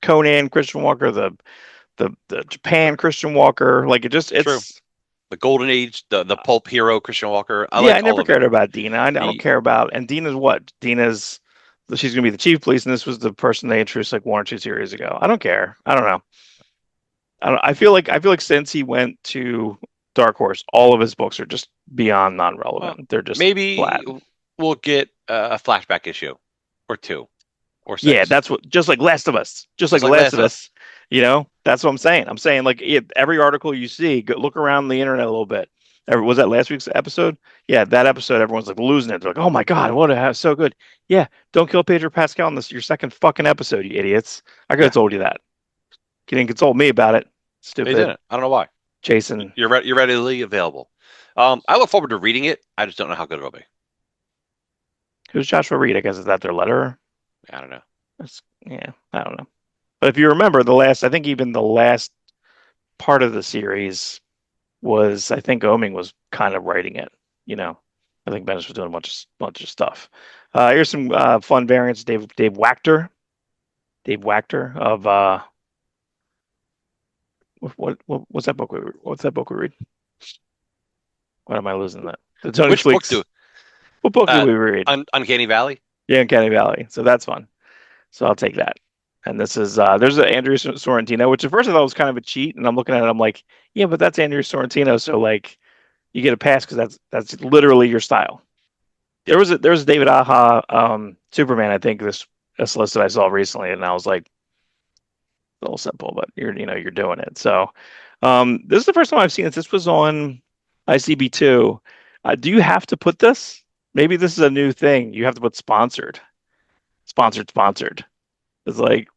Conan Christian Walker, the Japan Christian Walker. Like it's True. The Golden Age, the pulp hero Christian Walker. I never cared about Dina. I don't care about. And Dina's what? She's gonna be the chief of police, and this was the person they introduced like one or two series ago. I don't care. I don't know. I feel like since he went to Dark Horse, all of his books are just beyond non-relevant. Well, they're just maybe flat. we'll get a flashback issue or two or six. Yeah, that's what. Just like Last of Us. Just like Last of Us. That's what I'm saying. I'm saying like every article you see, look around the internet a little bit. Was that last week's episode? Yeah, that episode, everyone's like losing it. They're like, "Oh my god, what a so good!" Yeah, don't kill Pedro Pascal in this your second fucking episode, you idiots. I could have Yeah, told you that. You didn't consult me about it. they Stupid didn't. I don't know why. Jason. You're readily available. I look forward to reading it. I just don't know how good it'll be. Who's Joshua Reed? I guess is that their letter? I don't know. Yeah, I don't know. But if you remember the last, I think even the last part of the series was, I think Oeming was kind of writing it. You know, I think Bendis was doing a bunch of stuff. Here's some fun variants. Dave Wachter of what's that book what's that book we read? What am I losing that? The Tony Which book Fleeks. do What book did we read? Uncanny Valley? Yeah, Uncanny Valley. So that's fun. So I'll take that. And this is there's an Andrew Sorrentino, which at first I thought was kind of a cheat, and I'm looking at it, I'm like, yeah, but that's Andrew Sorrentino, so like you get a pass because that's literally your style. Yeah. There was David Aja Superman, I think this list that I saw recently, and I was like, a little simple, but you're doing it. So this is the first time I've seen it. This was on ICB2. Do you have to put this? Maybe this is a new thing. You have to put sponsored. It's like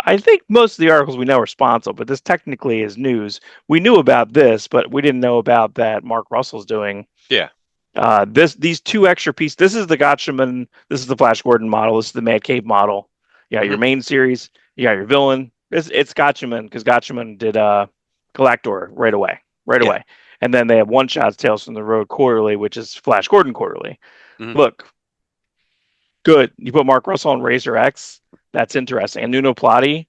I think most of the articles we know are sponsored, but this technically is news. We knew about this, but we didn't know about that Mark Russell's doing. Yeah. These two extra pieces. This is the Gotchaman. This is the Flash Gordon model. This is the Mad Cave model. Yeah, your Hmm. main series. You got your villain. It's Gotchaman because Gotchaman did Galactor right Yeah. away, and then they have one shots Tales from the Road quarterly, which is Flash Gordon quarterly. Hmm. Look, good. You put Mark Russell on Razor X. That's interesting. And Nuno Plati,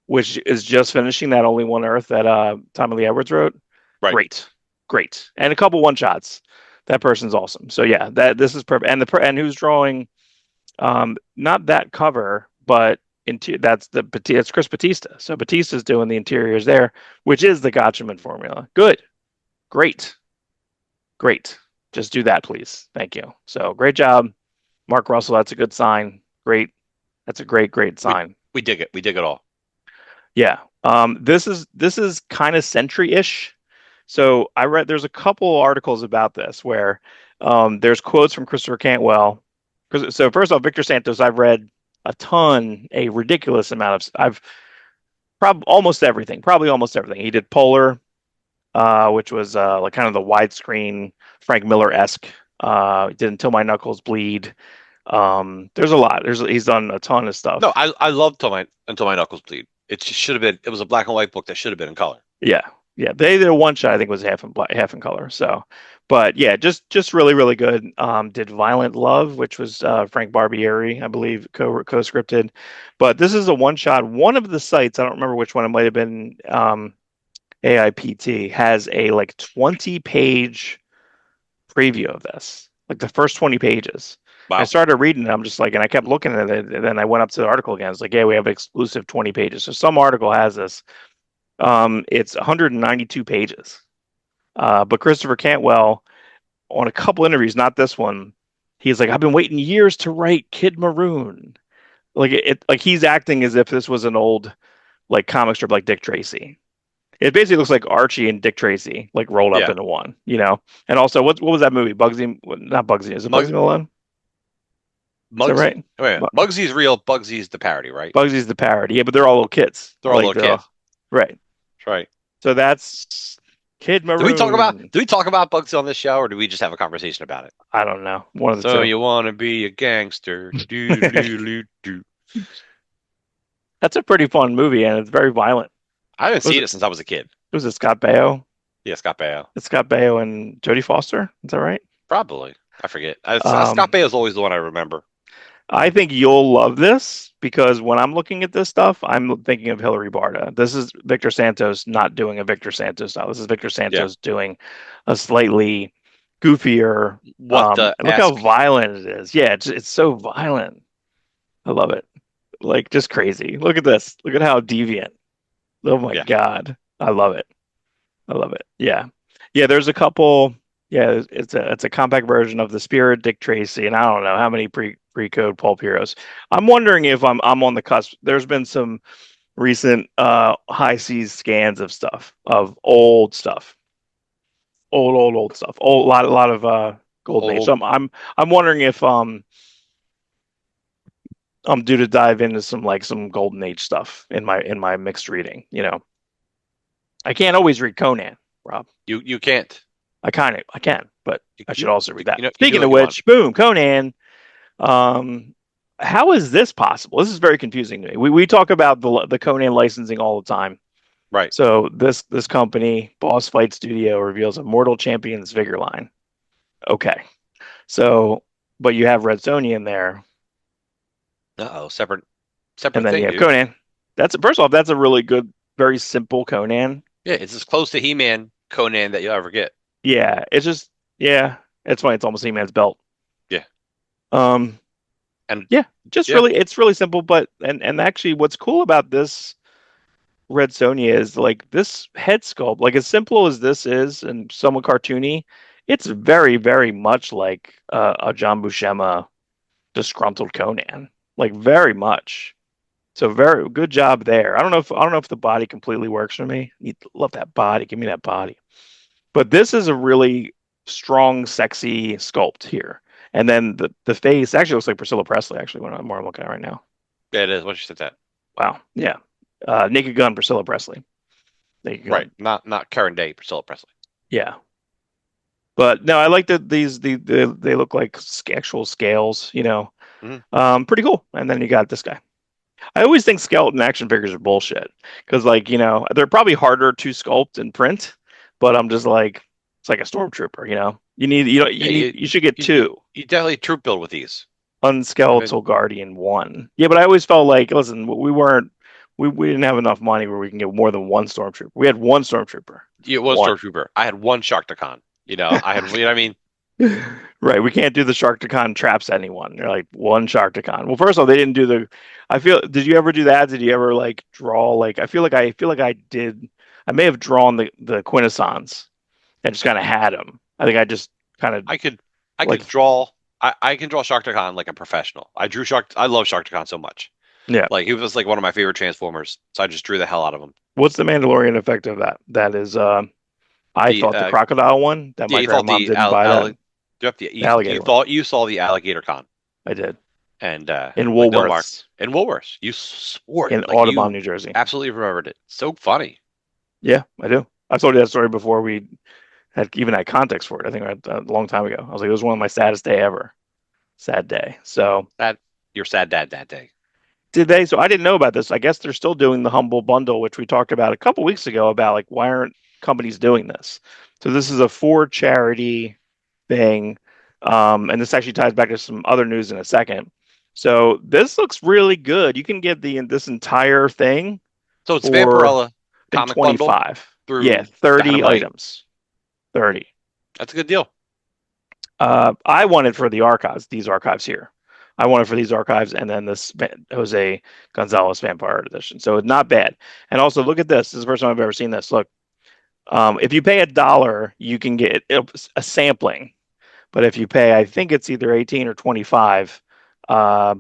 which is just finishing that Only One Earth that Tommy Lee Edwards wrote. Right. Great, and a couple one shots. That person's awesome. So yeah, that this is perfect. And who's drawing? Not that cover, but that's Chris Batista. So Batista's doing the interiors there, which is the Gotchaman formula. Good, great, great. Just do that, please. Thank you. So great job, Mark Russell. That's a good sign. Great. That's a great We sign. we dig it. We dig it all. Yeah. This is kind of Sentry-ish. So I read there's a couple articles about this where there's quotes from Christopher Cantwell. So first off, Victor Santos, I've read a ridiculous amount of I've probably almost everything. He did Polar, which was like kind of the widescreen Frank Miller-esque. He did Until My Knuckles Bleed. There's a lot. He's done a ton of No, stuff. I love Until My Knuckles Bleed. It just should have been. It was a black and white book that should have been in color. Yeah, yeah. They did a one shot. I think was half in black, half in color. So, but yeah, just really good. Did Violent Love, which was Frank Barbieri, I believe, co-scripted. But this is a one shot. One of the sites, I don't remember which one. It might have been AIPT has a like 20-page preview of this, like the first 20 pages. I Wow. started reading it. I'm just like, and I kept looking at it. And then I went up to the article again. It's like, yeah, we have exclusive 20 pages. So some article has this. It's 192 pages. But Christopher Cantwell, on a couple interviews, not this one, he's like, I've been waiting years to write Kid Maroon. Like he's acting as if this was an old like comic strip like Dick Tracy. It basically looks like Archie and Dick Tracy like rolled up Yeah. into one. And also, what was that movie? Bugsy, not Bugsy. Is it Mug Bugsy Malone? Is that Muggsy. right? Wait, Muggsy's real. Bugsy's the parody, right? Bugsy's the parody. Yeah, but they're all little kids. They're all little kids. Right. That's right. So that's Kid Maroon. Do we talk about Bugsy on this show, or do we just have a conversation about it? I don't know. One of the So two. you want to be a gangster? Do do do do. That's a pretty fun movie, and it's very violent. I haven't Was seen it it since I was a kid. was it Scott Baio? Yeah, Scott Baio. It's Scott Baio and Jodie Foster. Is that right? Probably. I forget. Scott Um, Baio's always the one I remember. I think you'll love this because when I'm looking at this stuff, I'm thinking of Hilary Barta. This is Victor Santos not doing a Victor Santos style. This is Victor Yeah. Santos doing a slightly goofier. What the Look how ask? violent it is. Yeah, it's so violent. I love it. Like just crazy. Look at this. Look at how deviant. Oh my Yeah. God. I love it. I love it. Yeah. Yeah, there's a couple. Yeah, it's a compact version of the Spirit Dick Tracy, and I don't know how many pre-code pulp heroes. I'm wondering if I'm on the cusp. There's been some recent high seas scans of stuff, of old stuff. old stuff. Old, a lot of Golden Age. So Old. I'm wondering if I'm due to dive into some Golden Age stuff in my mixed reading. I can't always read Conan, Rob. You can't. I can, but You, I should you also read that. you do Speaking what of you want. which, boom, Conan. Um, how is this possible? This is very confusing to me. We talk about the Conan licensing all the time. Right. So this company, Boss Fight Studio, reveals a Mortal Champions figure line. Okay, so but you have Red Sonja in there, Uh-oh. and Separate then you thing, have dude. Conan. That's first off, that's a really good, very simple Conan. Yeah, it's as close to He-Man Conan that you'll ever get. Yeah, it's just yeah, it's funny. It's almost He-Man's belt. Yeah. Um, And yeah, just yeah. really, it's really simple. But and actually, what's cool about this Red Sonja is like this head sculpt, like as simple as this is and somewhat cartoony, it's very, very much like a John Buscema disgruntled Conan, like very much. So very good job there. I don't know if the body completely works for me. Love that body. Give me that body. But this is a really strong, sexy sculpt here. And then the face actually looks like Priscilla Presley. Actually, when I'm more looking at it right now. Yeah, it is. Once you said that. Wow. Yeah. Naked Gun, Priscilla Presley. Naked Right. Gun. Not Karen Day, Priscilla Presley. Yeah. But no, I like that they look like actual scales. Hmm. Pretty cool. And then you got this guy. I always think skeleton action figures are bullshit because, like, they're probably harder to sculpt and print, but I'm just like, it's like a stormtrooper. Yeah, You should get two you definitely troop build with these. I mean, unskeletal guardian one. Yeah, but I always felt like, listen, we didn't have enough money where we can get more than one stormtrooper. We had one stormtrooper, it was one. Stormtrooper. I had one Sharktacon. I had, what I mean? Right, we can't do the Sharktacon traps anyone. They're like one Sharktacon. Well, first of all, they didn't do the. I feel. Did you ever do that? Did you ever like draw like? I feel like I did. I may have drawn the Quintessons and just kind of had them. I think I just kind of I could, I like could draw. I can draw Sharktacon like a professional. I love Sharktacon so much. yeah. Like he was like one of my favorite Transformers, so I just drew the hell out of him. What's the Mandalorian effect of that? That is, I The thought the crocodile one that yeah, my you thought grandmom the didn't buy that. The you alligator one. thought you saw the Alligator Con I did and in like no mark Woolworths in Woolworths. You swore in it like Audubon, you New Jersey. absolutely remembered it. So funny. Yeah, I do. I've told you that story before. We had even had context for it. I think a long time ago. I was like, it was one of my saddest day ever. Sad day. So That your sad dad that day. did they? So I didn't know about this. I guess they're still doing the humble bundle, which we talked about a couple weeks ago about like why aren't companies doing this? So this is a for charity thing, and this actually ties back to some other news in a second. So this looks really good. You can get this entire thing So it's for Vampirella I think comic bundle 25. Yeah, through 30 Dynamite. items. 30. That's a good deal. I wanted for the archives, these archives here. I wanted for these archives and then this Jose Gonzalez Vampire Edition. So it's not bad. And also look at this. This is the first time I've ever seen this. Look, if you pay $1, you can get a sampling. But if you pay, I think it's either 18 or 25, uh,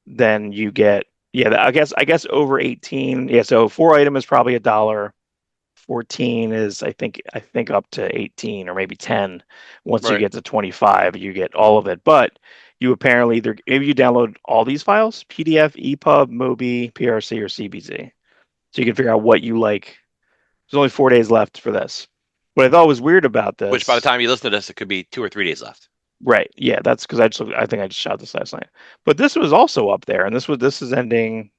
then you get yeah. I guess over 18. Yeah. So 4 item is probably $1. 14 is I think up to 18 or maybe 10. Once you Right. get to 25, you get all of it. But you apparently either if you download all these files, PDF, EPUB, MOBI, PRC, or CBZ. So you can figure out what you like. There's only 4 days left for this. What I thought was weird about Which by the this, time you listen to this, it could be 2 or 3 days left. right? Yeah, that's because I think I just shot this last night. But this was also up there, and this is ending.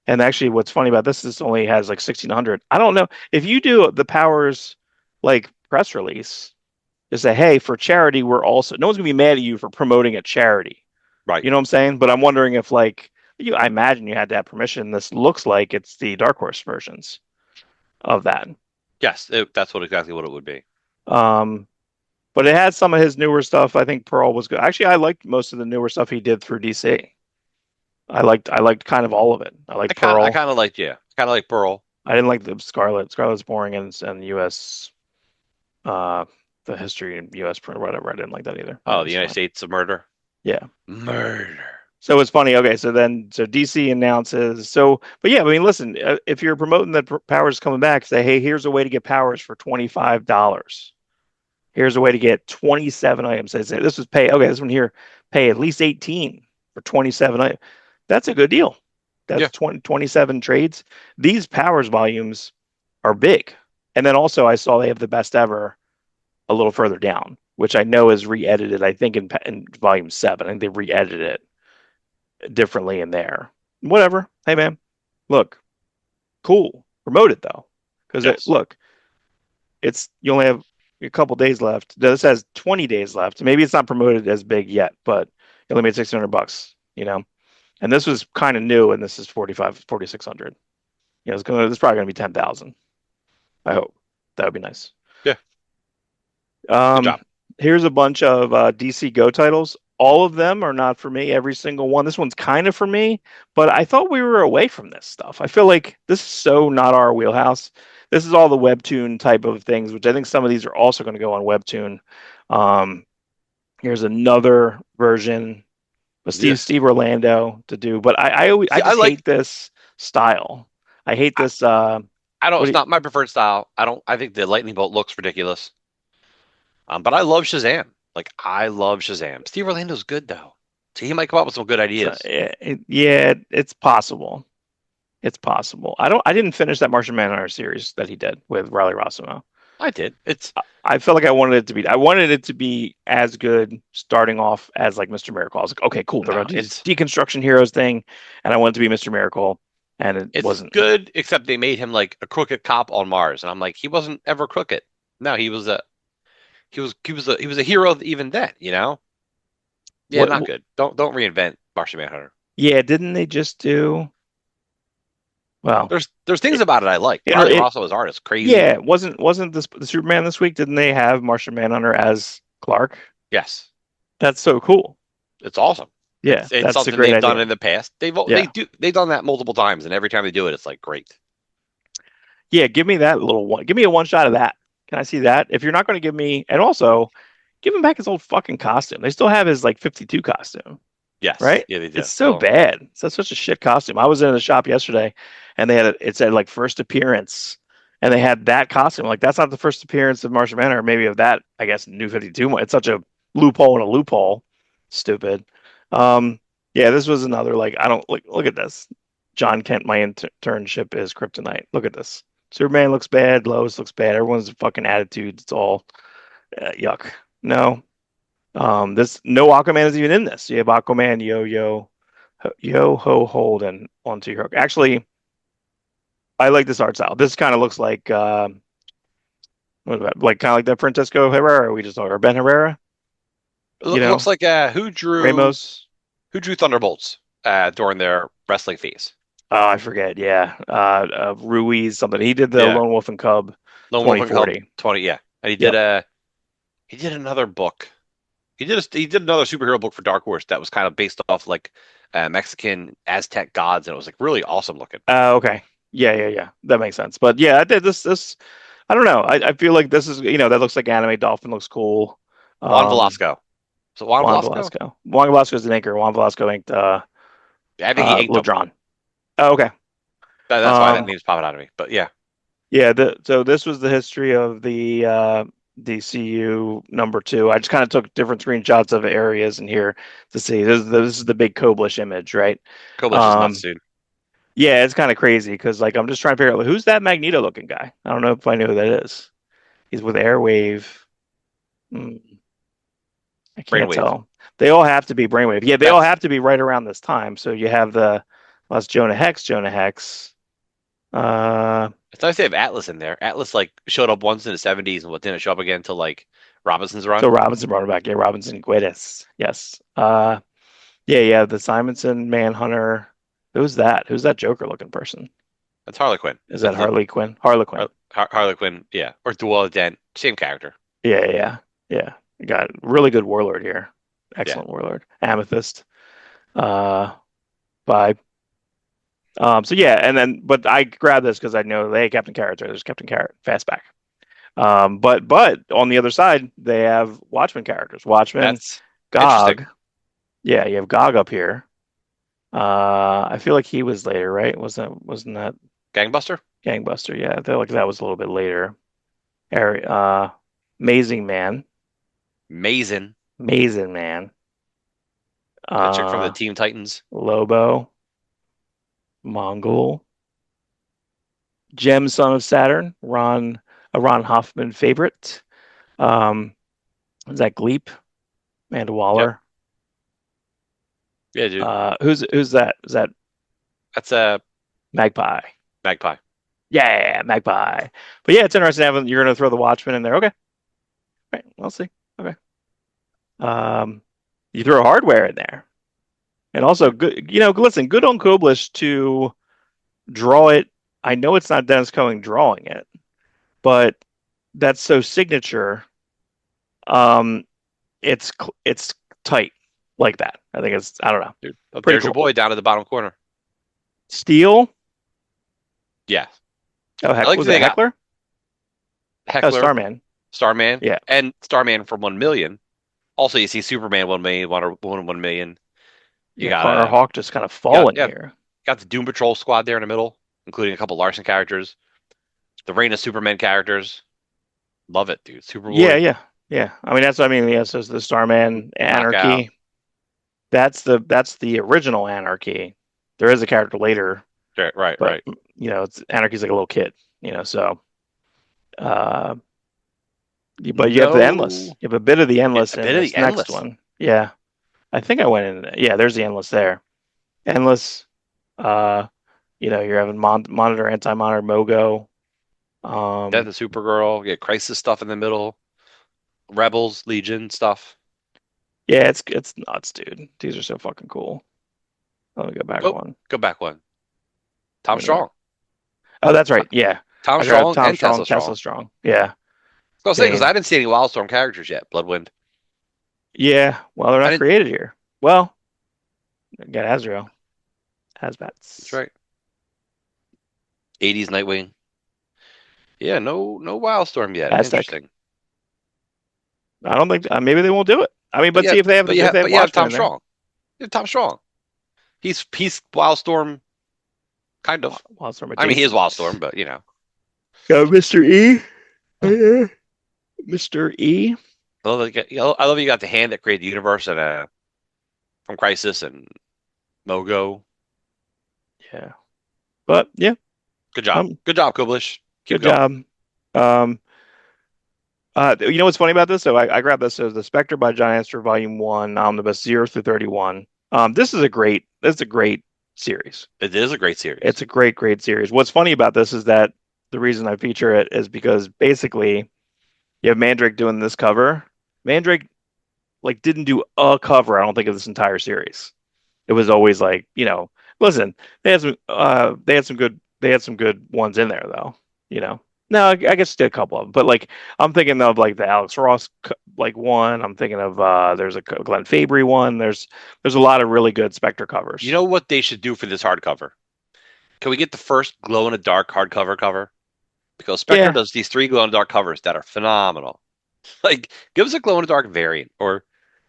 And actually, what's funny about this only has like 1,600. I don't know if you do the Powers like press release, just say, hey, for charity, we're also no one's gonna be mad at you for promoting a charity. Right. You know what I'm saying? But I'm wondering if like I imagine you had to have permission. This looks like it's the Dark Horse versions of that. Yes, that's exactly what it would be. Um, but it had some of his newer stuff. I think Pearl was good. Actually, I liked most of the newer stuff he did through DC. I liked kind of all of it. I liked I Pearl. kind of like yeah, kind of like Pearl. I didn't like the Scarlet. Scarlet's boring and U.S. Uh, the history in U.S. print or whatever. I didn't like that either. Oh, the United States of Murder. Yeah. Murder. So it's funny. Okay, so DC announces. But yeah, I mean, listen, if you're promoting that Powers is coming back, say, hey, here's a way to get Powers for $25. Here's a way to get 27 items. This was pay. Okay, this one here, pay at least 18 for 27 items. That's a good deal. Yeah. That's 27 trades. These powers volumes are big. And then also I saw they have the best ever a little further down, which I know is re-edited. I think in volume 7, I think they re-edited it differently in there. Whatever. Hey man, look, cool. Promote it though, because Yes. look, it's you only have a couple days left. This has 20 days left. Maybe it's not promoted as big yet, but it only made $1,600. And this was kind of new, and this is 4,600. It's probably gonna be 10,000. I hope that would be nice. Yeah. Good Um, job. Here's a bunch of DC Go titles. All of them are not for me. Every single one. This one's kind of for me, but I thought we were away from this stuff. I feel like this is so not our wheelhouse. This is all the webtoon type of things, which I think some of these are also going to go on webtoon. Um, Here's another version of Yeah. Steve Orlando to do, but I See, I just like. hate this style. I hate I, this. I don't. What It's do you, not my preferred style. I don't. I think the lightning bolt looks ridiculous. But I love Shazam. Like I love Shazam. Steve Orlando's good though. So he might come up with some good ideas. yeah, it's possible. It's possible. I didn't finish that Martian Manhunter series that he did with Riley Rossimo. I did. It's I felt like I wanted it to be as good starting off as like Mr. Miracle. I was like, okay, cool. They're no. gonna do this deconstruction heroes thing, and I wanted it to be Mr. Miracle, and it It's wasn't. good, except they made him like a crooked cop on Mars, and I'm like, he wasn't ever crooked. No, he was a hero even then. Yeah, What, not good. Don't reinvent Martian Manhunter. yeah, didn't they just do well, There's things it, about it I like. Riley Rosso's art is crazy. yeah, wasn't this the Superman this week? Didn't they have Martian Manhunter as Clark? Yes, That's so cool. it's awesome. Yeah, It's that's a something great they've done idea. in the past. Yeah. They've done that multiple times, and every time they do it, it's like great. Yeah, give me that little one. Give me a one shot of that. Can I see that? If you're not going to give me, and also give him back his old fucking costume. They still have his like 52 costume, Yes, right? yeah, they do. It's so bad. It's such a shit costume. I was in the shop yesterday, and it said like first appearance, and they had that costume. Like that's not the first appearance of Martian Manhunter, or maybe of that. I guess New 52. It's such a loophole and a loophole. Stupid. Um, yeah, this was another like I don't look at this. John Kent, my internship is kryptonite. Look at this. Superman looks bad. Lois looks bad. Everyone's fucking attitudes. It's all yuck. No. This no Aquaman is even in this. You have Aquaman, yo ho Holden onto your hook. Actually, I like this art style. This kind of looks like what is that? Like kind of like that Francisco Herrera we just saw, or Ben Herrera. It You looks know, like Ramos. who drew Thunderbolts during their wrestling phase. Oh, I forget. Yeah, Ruiz something. He did the Yeah, Lone Wolf and Cub Lone Wolf and Cub 2040. 20. Yeah, and Yep. he did another book. He did another superhero book for Dark Horse that was kind of based off like Mexican Aztec gods, and it was like really awesome looking. Okay. Yeah. That makes sense. But yeah, I did this. I don't know. I feel like this is that looks like anime. Dolphin looks cool. Juan Um, Velasco. So Juan Juan Velasco? Velasco. Juan Velasco is an anchor. Juan Velasco inked I think he inked them. Ladron. Oh, okay. That's why that Um, name's popping out of me. But yeah, yeah. So this was the history of the DCU #2. I just kind of took different screenshots of areas in here to see. This is the big Koblish image, right? Koblish is nuts, Um, dude. yeah, it's kind of crazy because like I'm just trying to figure out like, who's that Magneto looking guy. I don't know if I know who that is. He's with Airwave. Hmm, I can't Brainwave. tell. They all have to be Brainwave. Yeah, they all That's have to be right around this time. So you have well, that's Jonah Hex. Jonah Hex. Uh, it's nice to have Atlas in there. Atlas like showed up once in the 70s and what didn't show up again until like Robinson's so run. Robinson brought it back. Yeah, Robinson Guedes. Yes. Yeah. The Simonson Manhunter. Who's that? Who's that Joker looking person? That's Harley Quinn. Is that That's the Harley Quinn? Harley Quinn. Harley Quinn, yeah, or Dual Dent, same character. Yeah. You got really good warlord here. Yeah, Excellent warlord. Amethyst. Uh, vibe. So yeah, and then but I grabbed this because I know they Captain Carrot's right. There's Captain Carrot, fastback. But on the other side, they have Watchmen characters. Watchmen, that's interesting. Gog. Yeah, you have Gog up here. I feel like he was later, right? Wasn't that Gangbuster. Gangbuster? Yeah, I feel like that was a little bit later. Area. Amazing Man, Mason, Amazing Man, that chick from the uh, Teen Titans. Lobo, Mongol, Gem, Son of Saturn, a Ron Hoffman favorite. Um, is that Gleep? Amanda Yep. Waller. Yeah, dude. Who's that? Is that That's a Magpie? magpie. Yeah, Magpie. But yeah, it's interesting having you're gonna throw the Watchmen in there. Okay, right, we'll see. Okay. Um, you throw hardware in there, and also good. Listen, good on Koblish to draw it. I know it's not Dennis Cohen drawing it, but that's so signature. Um, it's tight like that. I think it's I don't know, Dude. Oh, pretty there's your cool. boy down at the bottom corner. Steel. Yeah. Oh I heck, like was that it they got Heckler? Oh, Heckler, Starman. Starman, Yeah, and Starman from 1 million. Also, you see Superman 1 million, Wonder Woman 1 million. You yeah. got Carter Hawk just kind of got falling yeah, here. got the Doom Patrol squad there in the middle, including a couple Larson characters, the Reign of Superman characters. Love it, dude. Yeah, Superboy, yeah, yeah. I mean, that's what I mean. Yeah, so it's the Starman Knockout. Anarchy. That's the original Anarchy. There is a character later, Right, right, but right. it's Anarchy's like a little kid. So uh, but you have the Endless. No, You have a bit of the yeah, Endless a in bit of the this next endless. one. Yeah, I think I went in. Yeah, there's the Endless there. Endless. Uh, you're having Monitor, Anti-Monitor, Mogo. Death Um, of Supergirl. Yeah, Crisis stuff in the middle. Rebels, Legion stuff. yeah, it's nuts, dude. These are so fucking cool. Let me go back Oh, one. go back one. Let Tom me go. Strong. Oh, that's right. Yeah, Tom I grabbed Strong Tom and Strong, Tesla Tesla Strong. Strong. Yeah, I was gonna say because I Bane. didn't see any Wildstorm characters yet. Bloodwind. Yeah, well, they're I not didn't. created here. Well, I got Azrael, That's Hazbats, right. 80s Nightwing. Yeah, no Wildstorm yet. Aztec. Interesting. I don't think maybe they won't do it. I mean, But but yeah, see if they have if they have but you have Watchmen Tom in there. Strong. You have Tom Strong. He's Wildstorm, kind of. Wildstorm I mean, he is adjacent. Wildstorm, but Got Mr. E. Yeah. Mr. E. I love you got the hand that created the universe and from Crisis and Mogo. Yeah, but yeah, Good job. um, Good job, Kublish. Keep good going. job. Um, you know what's funny about this? So I grabbed this as the Spectre by John Astor, Volume One, Omnibus 0 through 31. This is a great series. It is a great It's series. a great series. What's funny about this is that the reason I feature it is because basically you have Mandrake doing this cover. Mandrake like didn't do a cover, I don't think, of this entire series. It was always like, listen, they had some good ones in there though, you know. No, I guess did a couple of them, but like I'm thinking of like the Alex Ross like one. I'm thinking of there's a Glenn Fabry one. There's a lot of really good Spectre You covers. know what they should do for this hardcover? Can we get the first glow in the dark hardcover cover? Because Spectre Yeah, does these three glow in the dark covers that are phenomenal. Like, give us a glow in the dark variant or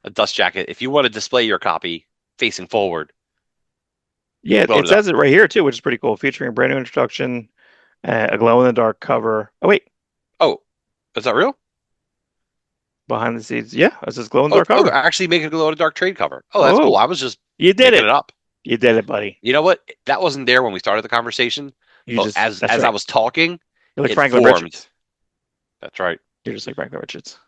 a dust jacket if you want to display your copy facing forward. yeah, Glow in it the dark. says it right here too, which is pretty cool. Featuring a brand new introduction, a glow in the dark cover. Oh wait, Oh, is that real? behind the scenes, yeah, it says glow in the Oh, dark oh, they're cover. actually making a glow in the dark trade cover. Oh, that's cool. Oh, I was just you did making it. it up. You did it, buddy. You know what? That wasn't there when we started the conversation, but That's as I right. was talking, You're like it Franklin formed. Richards. That's right. You're just like Franklin Richards.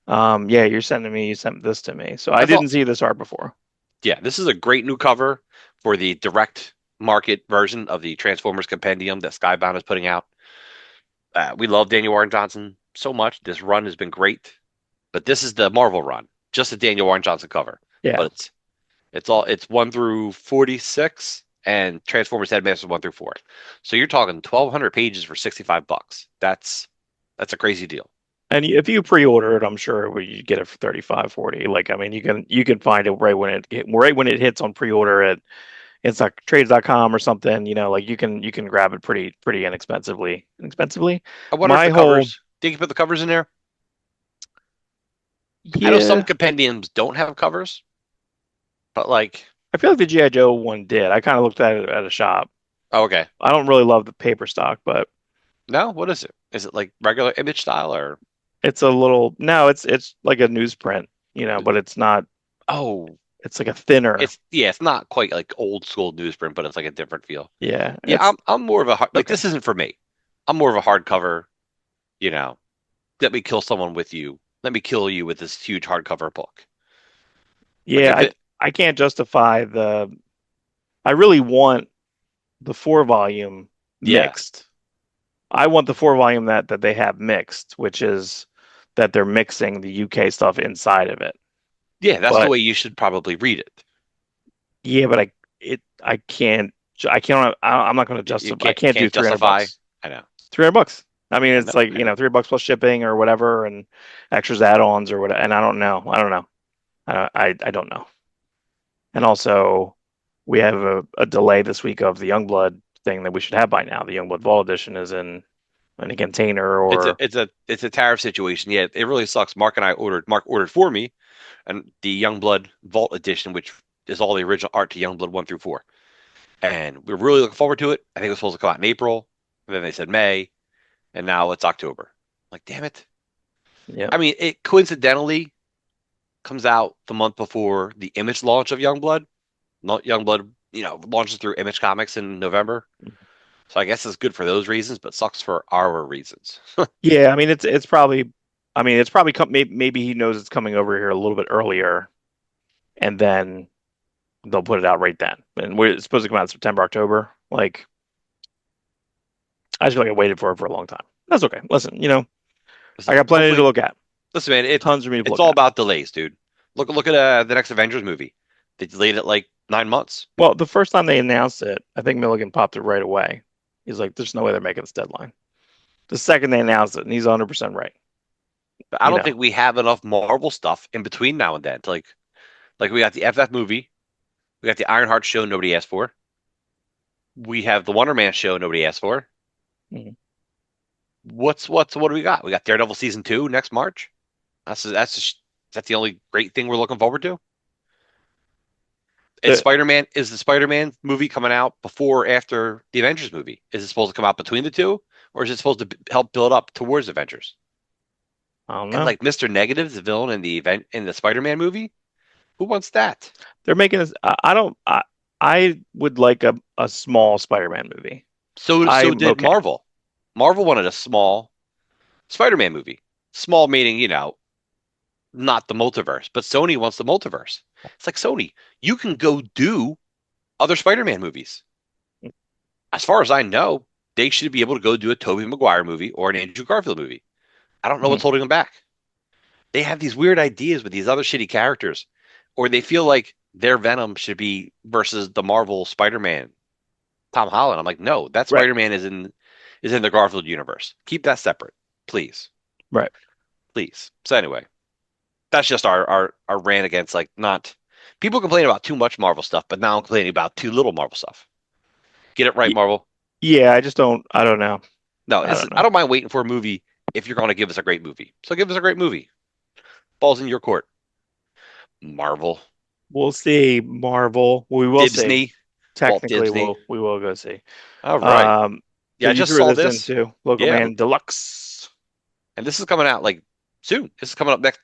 Yeah, you sent this to me. So I I thought, didn't see this art before. yeah, this is a great new cover for the direct market version of the Transformers Compendium that Skybound is putting out. We love Daniel Warren Johnson so much. This run has been great, but this is the Marvel run, just the Daniel Warren Johnson cover. Yeah. But it's 1 through 46 and Transformers Headmasters 1 through 4. So you're talking 1,200 pages for $65. That's a crazy deal. And if you pre-order it, I'm sure you get it for 35, 40. Like, I mean, you can find it right when it hits on pre-order at it's like trades.com or something, like you can grab it pretty inexpensively. Inexpensively. I wonder if My the whole covers, think you put the covers in there? I know some Yeah, compendiums don't have covers, but like, I feel like the GI Joe one did. I kind of looked at it at a shop. oh, okay. I don't really love the paper stock, but No, what is it? Is it like regular image style or? It's a little no, it's like a newsprint, but it's not. Oh, It's like a thinner. it's not quite like old school newsprint, but it's like a different feel. Yeah, Yeah, it's I'm more of a like okay. this isn't for me. I'm more of a hardcover, you know. Let me kill someone with you. Let me kill you with this huge hardcover book. Like Yeah, if it, I can't justify the. I really want the four volume yeah, mixed. I want the four volume that they have mixed, which is that they're mixing the UK stuff inside of it. yeah, that's the But way you should probably read it. yeah, but I can't I'm not going to You justify. I can't can't do 300 justify. bucks. I know, 300 bucks. I mean, I it's know, like, I know. $3 plus shipping or whatever and extras add-ons or whatever. And I don't know. I don't know. I don't know. And also we have a delay this week of the Youngblood thing that we should have by now. The Youngblood Vault Edition is in a container or It's a tariff situation. Yeah, it really sucks. Mark ordered for me, and the Youngblood Vault Edition, which is all the original art to Youngblood 1 through 4. And we're really looking forward to it. I think it was supposed to come out in April, and then they said May, and now it's October. Like, damn it. yeah. I mean, it coincidentally comes out the month before the Image launch of Youngblood. Not Youngblood, launches through Image Comics in November. So I guess it's good for those reasons, but sucks for our reasons. Yeah, I mean it's probably it's probably maybe he knows it's coming over here a little bit earlier and then they'll put it out right then. And we're it's supposed to come out in September, October. Like I just feel like I waited for it for a long time. That's okay. Listen, I Listen, got plenty to hopefully, look at. listen, man, Tons for me to it's look all at. about delays, dude. Look at the next Avengers movie. They delayed it like 9 months. Well, the first time they announced it, I think Milligan popped it right away. He's like, "There's no way they're making this deadline." The second they announced it, and he's 100% right. But I You don't know, think we have enough Marvel stuff in between now and then. To like we got the FF movie, we got the Ironheart show nobody asked for. We have the Wonder Man show nobody asked for. Mhm. What do we got? We got Daredevil season 2 next March. That's the only great thing we're looking forward to. The, Is the Spider-Man movie coming out before or after the Avengers movie? Is it supposed to come out between the two, or is it supposed to help build up towards Avengers? I don't And know. like Mr. Negative, the villain in the Spider-Man movie, who wants that? They're making this. I don't. I would like a small Spider-Man movie. So I'm did okay. Marvel. Marvel wanted a small Spider-Man movie. Small meaning, not the multiverse, but Sony wants the multiverse. It's like Sony, you can go do other Spider-Man movies. As far as I know, they should be able to go do a Tobey Maguire movie or an Andrew Garfield movie. I don't know Mhm. what's holding them back. They have these weird ideas with these other shitty characters, or they feel like their Venom should be versus the Marvel Spider-Man, Tom Holland. I'm like, no, that Right. Spider-Man is in the Garfield universe. Keep that separate, please, Right. please. So anyway, that's just our rant against like not people complain about too much Marvel stuff, but now I'm complaining about too little Marvel stuff. Get it right, Y- Marvel. yeah. I just don't. I don't know. No, I don't I know. don't mind waiting for a movie if you're going to give us a great movie. So give us a great movie. Ball's in your court. Marvel, We'll see. Marvel. We will see. Disney, Walt Technically, Disney. we will go see. All right. Um. Yeah, So I you just threw saw this this. into Local Yeah, Man Deluxe. and this is coming out like soon. This is coming up next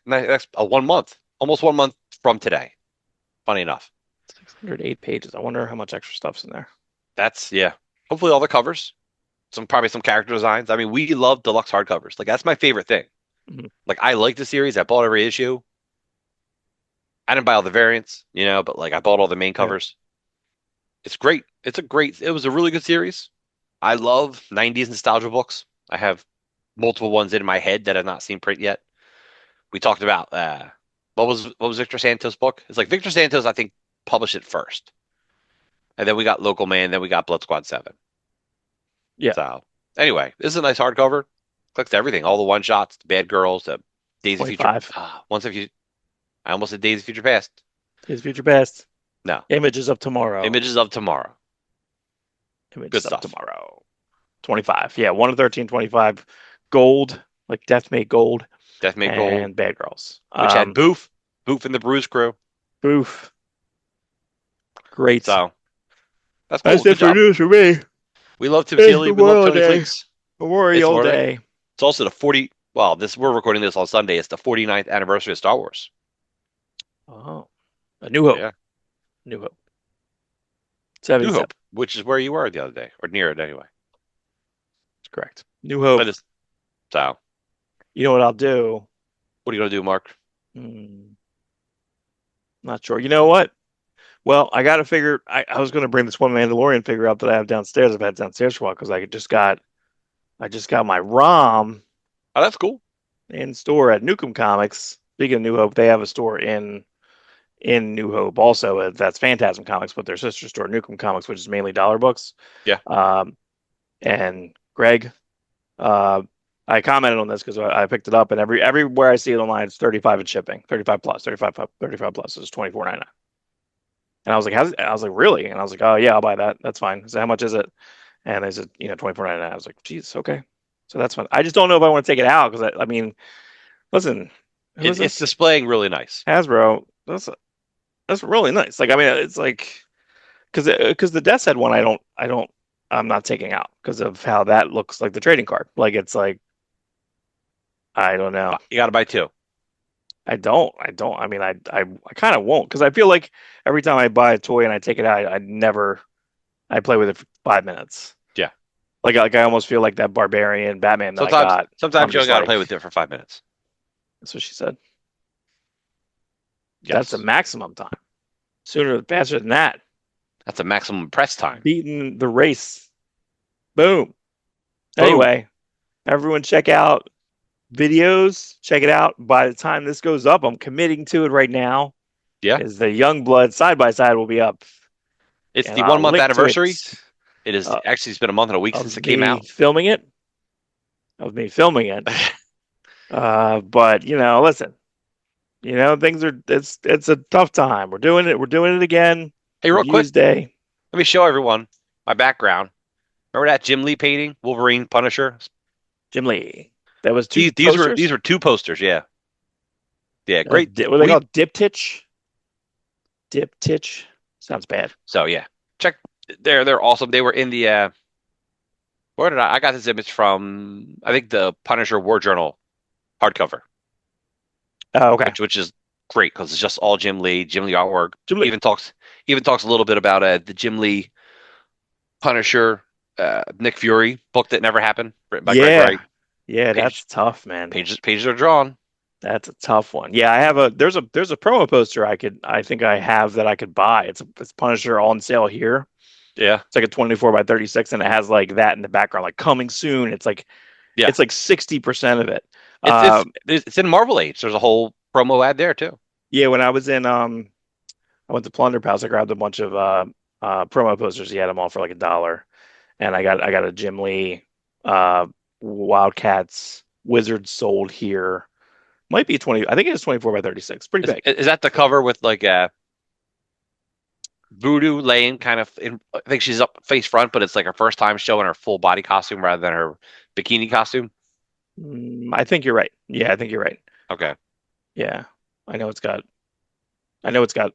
1 month, almost 1 month from today. Funny enough. 608 pages. I wonder how much extra stuff's in there. That's yeah. Hopefully all the covers, probably some character designs. I mean, we love deluxe hardcovers. Like that's my favorite thing. Mhm. Like I like the series. I bought every issue. I didn't buy all the variants, but like I bought all the main Yeah. covers. It's great. It was a really good series. I love 90s nostalgia books. I have multiple ones in my head that I've not seen print yet. We talked about what was Victor Santos' book? It's like Victor Santos, I think, published it first. And then we got Local Man, then we got Blood Squad 7. Yeah. So anyway, this is a nice hardcover. Clicks to everything. All the one shots, the Bad Girls, the Days of Future 25. once if you I almost said Days of Future Past. His future best. No. Images of tomorrow. Images of Tomorrow. Good Images of stuff. tomorrow. 25. Yeah. 1 of 13, 25. Gold, like Death Made Gold, Death May Gold, and Bad Girls. which had Boof and the Bruise Crew. Oof. Great. So that's That's cool. it Good for job. news for me. We love Tim It's Seeley. We love Memorial Tony Day. Fleecs. It's Memorial Memorial Day. Day. It's also Well, this we're recording this on Sunday. It's the 49th anniversary of Star Wars. Oh, A New Hope. Yeah, New Hope. New 77. Hope, which is where you were the other day, or near it anyway. That's correct. New Hope. But it's so. You know what I'll do? What are you gonna do, Mark? Hmm, not sure. You know what? Well, I got to figure. I was going to bring this one Mandalorian figure up that I have downstairs. I've had downstairs for a while because I just got my ROM Oh, that's cool. in store at Newcomb Comics. Speaking of New Hope, they have a store in New Hope also. That's Phantasm Comics, but their sister store, Newcomb Comics, which is mainly dollar books. Yeah. Um, and Greg, uh, I commented on this because I picked it up, and everywhere I see it online, it's 35 and shipping, 35 plus, 35 plus is 24.99. And I was like, really? And I was like, oh yeah, I'll buy that. That's fine. So how much is it? And they said, 24.99. I was like, geez, okay. So that's fine. I just don't know if I want to take it out because I mean, listen, who is It's this? displaying really nice. Hasbro. That's really nice. Like, I mean, it's like because the Death's Head one, I'm not taking out because of how that looks like the trading card. Like, it's like I don't know. You got to buy two. I don't. I mean, I kind of won't because I feel like every time I buy a toy and I take it out, I play with it for 5 minutes. Yeah. Like I almost feel like that Barbarian Batman that I Sometimes, got. I'm sometimes you only just got to like, play with it for 5 minutes. that's what she said. That's the Yes, maximum time. Sooner faster than that. that's a maximum press time. Beating the race. Boom. Boom. Anyway, everyone check out videos. Check it out. By the time this goes up, I'm committing to it right now. Yeah. Is the Youngblood side by side will be up, It's and the one I'll month link to it anniversary. It is uh, actually it's been a month and a week since of it came me out. filming it. Of me filming it. But listen, things are it's a tough time. We're doing it. We're doing it again. Hey, real quick, Reviews day. let me show everyone my background. Remember that Jim Lee painting, Wolverine, Punisher? Jim Lee. That was two These posters. were two posters. Yeah, yeah, great. What they We call diptych? Diptych sounds bad. so yeah, check. They're awesome. They were in the where did I got this image from? I think the Punisher War Journal hardcover, Oh, okay. which is great because it's just all Jim Lee artwork. Jim Lee. Even talks a little bit about the Jim Lee Punisher Nick Fury book that never happened, written by Greg Yeah. Wright. Yeah, Pages that's tough, man. pages are drawn. That's a tough one. Yeah, I have a there's a promo poster I think I have that I could buy. It's Punisher on sale here. Yeah, It's like a 24 by 36 and it has like that in the background, like coming soon. yeah. It's like 60% of it. It's it's Um, it's in Marvel Age. There's a whole promo ad there too. yeah, when I was in I went to Plunder Pals, I grabbed a bunch of promo posters. He had them all for like $1. And I got a Jim Lee Wildcats Wizard sold here. Might be 20. I think it's 24 by 36. Pretty big. Is that the cover with like Voodoo laying kind of in? I think she's up face front, but it's like her first time showing her full body costume rather than her bikini costume. I think you're right. Yeah, I think you're right. Okay. Yeah. I know it's got I know it's got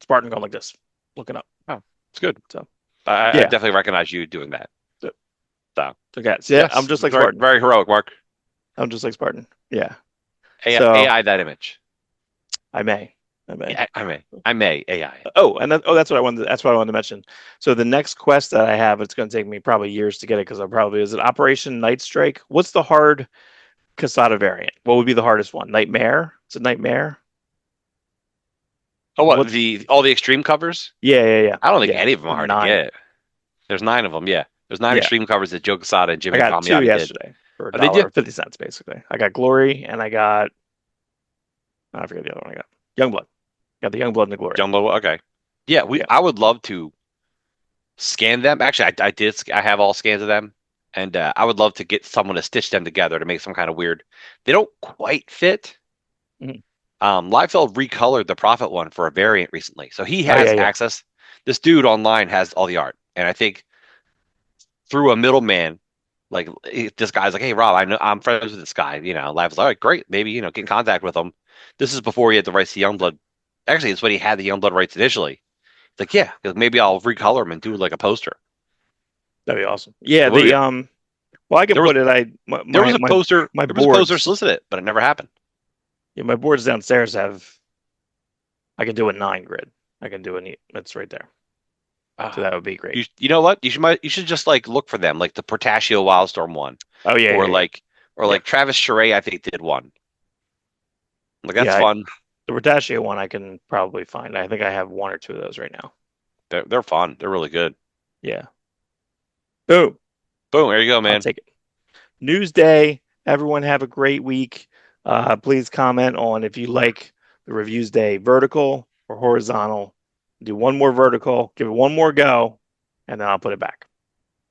Spartan going like this, looking up. Oh, it's good. So I yeah. definitely recognize you doing that. So, So okay. So, yeah, I'm yes, just like very Spartan. very heroic, Mark. I'm just like Spartan. Yeah. AI, So AI that image. I may. I may. Yeah, I may AI. Oh, and that's what I wanted. That's what I wanted to mention. So the next quest that I have, it's going to take me probably years to get it because I probably is it Operation Night Strike. What's the hard Casada variant? What would be the hardest one? Nightmare? Is it Nightmare? Oh, what What? the all the extreme covers? Yeah, yeah, yeah, I don't think yeah. any of them are hard to 9. get. There's 9 of them. Yeah, there's 9 Yeah, extreme covers that Joe Quesada and I Jimmy got 2 Palmiotti did. yesterday for a Oh, they dollar did. and 50 cents basically. I got Glory and I forget the other one I got. Youngblood. Got the Youngblood and the Glory. Jumbo. Okay. Yeah, Yeah. I would love to scan them. Actually, I did. I have all scans of them, and I would love to get someone to stitch them together to make some kind of weird. They don't quite fit. Mhm. Liefeld recolored the Prophet one for a variant recently, so he Oh yeah, has yeah. access. This dude online has all the art, and I think through a middleman, like this guy's like, "Hey Rob, I know I'm friends with this guy." Liefeld all right, great, maybe get in contact with him. This is before he had the rights to Youngblood. Actually, it's when he had the Youngblood rights initially. It's like, yeah, because maybe I'll recolor him and do like a poster. That'd be awesome. Yeah, It would be. Well, I can There was put it. there was a My poster my there was a poster boards. solicited, but it never happened. Yeah, my boards downstairs have. I can do a 9 grid. I can do a neat. It's right there. So Ah, that would be great. you know what? You should just like look for them, like the Portaccio Wildstorm one, Oh yeah, or yeah, yeah. like Yep. Travis Charest I think did one. Like that's Yeah, fun. the Retachio one I can probably find. I think I have one or two of those right now. They're fun. They're really good. Yeah. Boom. Boom, there you go, I'll man. take it. News day. Everyone have a great week. Please comment on if you like the reviews day vertical or horizontal. Do one more vertical, give it one more go, and then I'll put it back.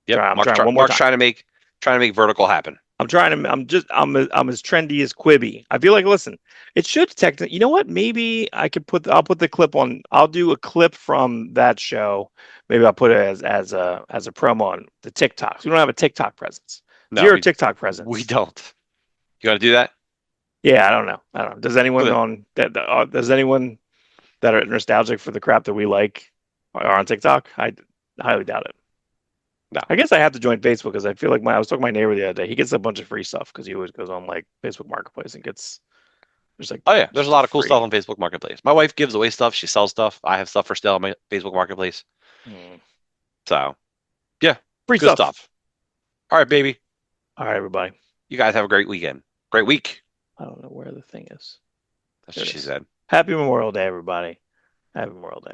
Yep, I'm trying one more Mark's time. trying to make vertical happen. I'm as trendy as Quibi. I feel like, listen, it should technically, you know what? Maybe I'll put the clip on, I'll do a clip from that show. Maybe I'll put it as a promo on the TikToks. We don't have a TikTok presence. No, Zero TikTok we presence. don't. You gotta do that? Yeah, I don't know. I don't know. Okay. Does anyone that are nostalgic for the crap that we like are on TikTok? I highly doubt it. No. I guess I have to join Facebook because I feel like I was talking to my neighbor the other day. He gets a bunch of free stuff because he always goes on like Facebook Marketplace and gets there's like Oh yeah, there's a lot stuff of cool stuff free. on Facebook Marketplace. My wife gives away stuff. She sells stuff. I have stuff for sale on my Facebook Marketplace. Hmm. So yeah, Free good stuff. stuff. All right, baby. All right, everybody. You guys have a great weekend. Great week. I don't know where the thing is. That's There what it she is. said. Happy Memorial Day, everybody. Happy Memorial Day.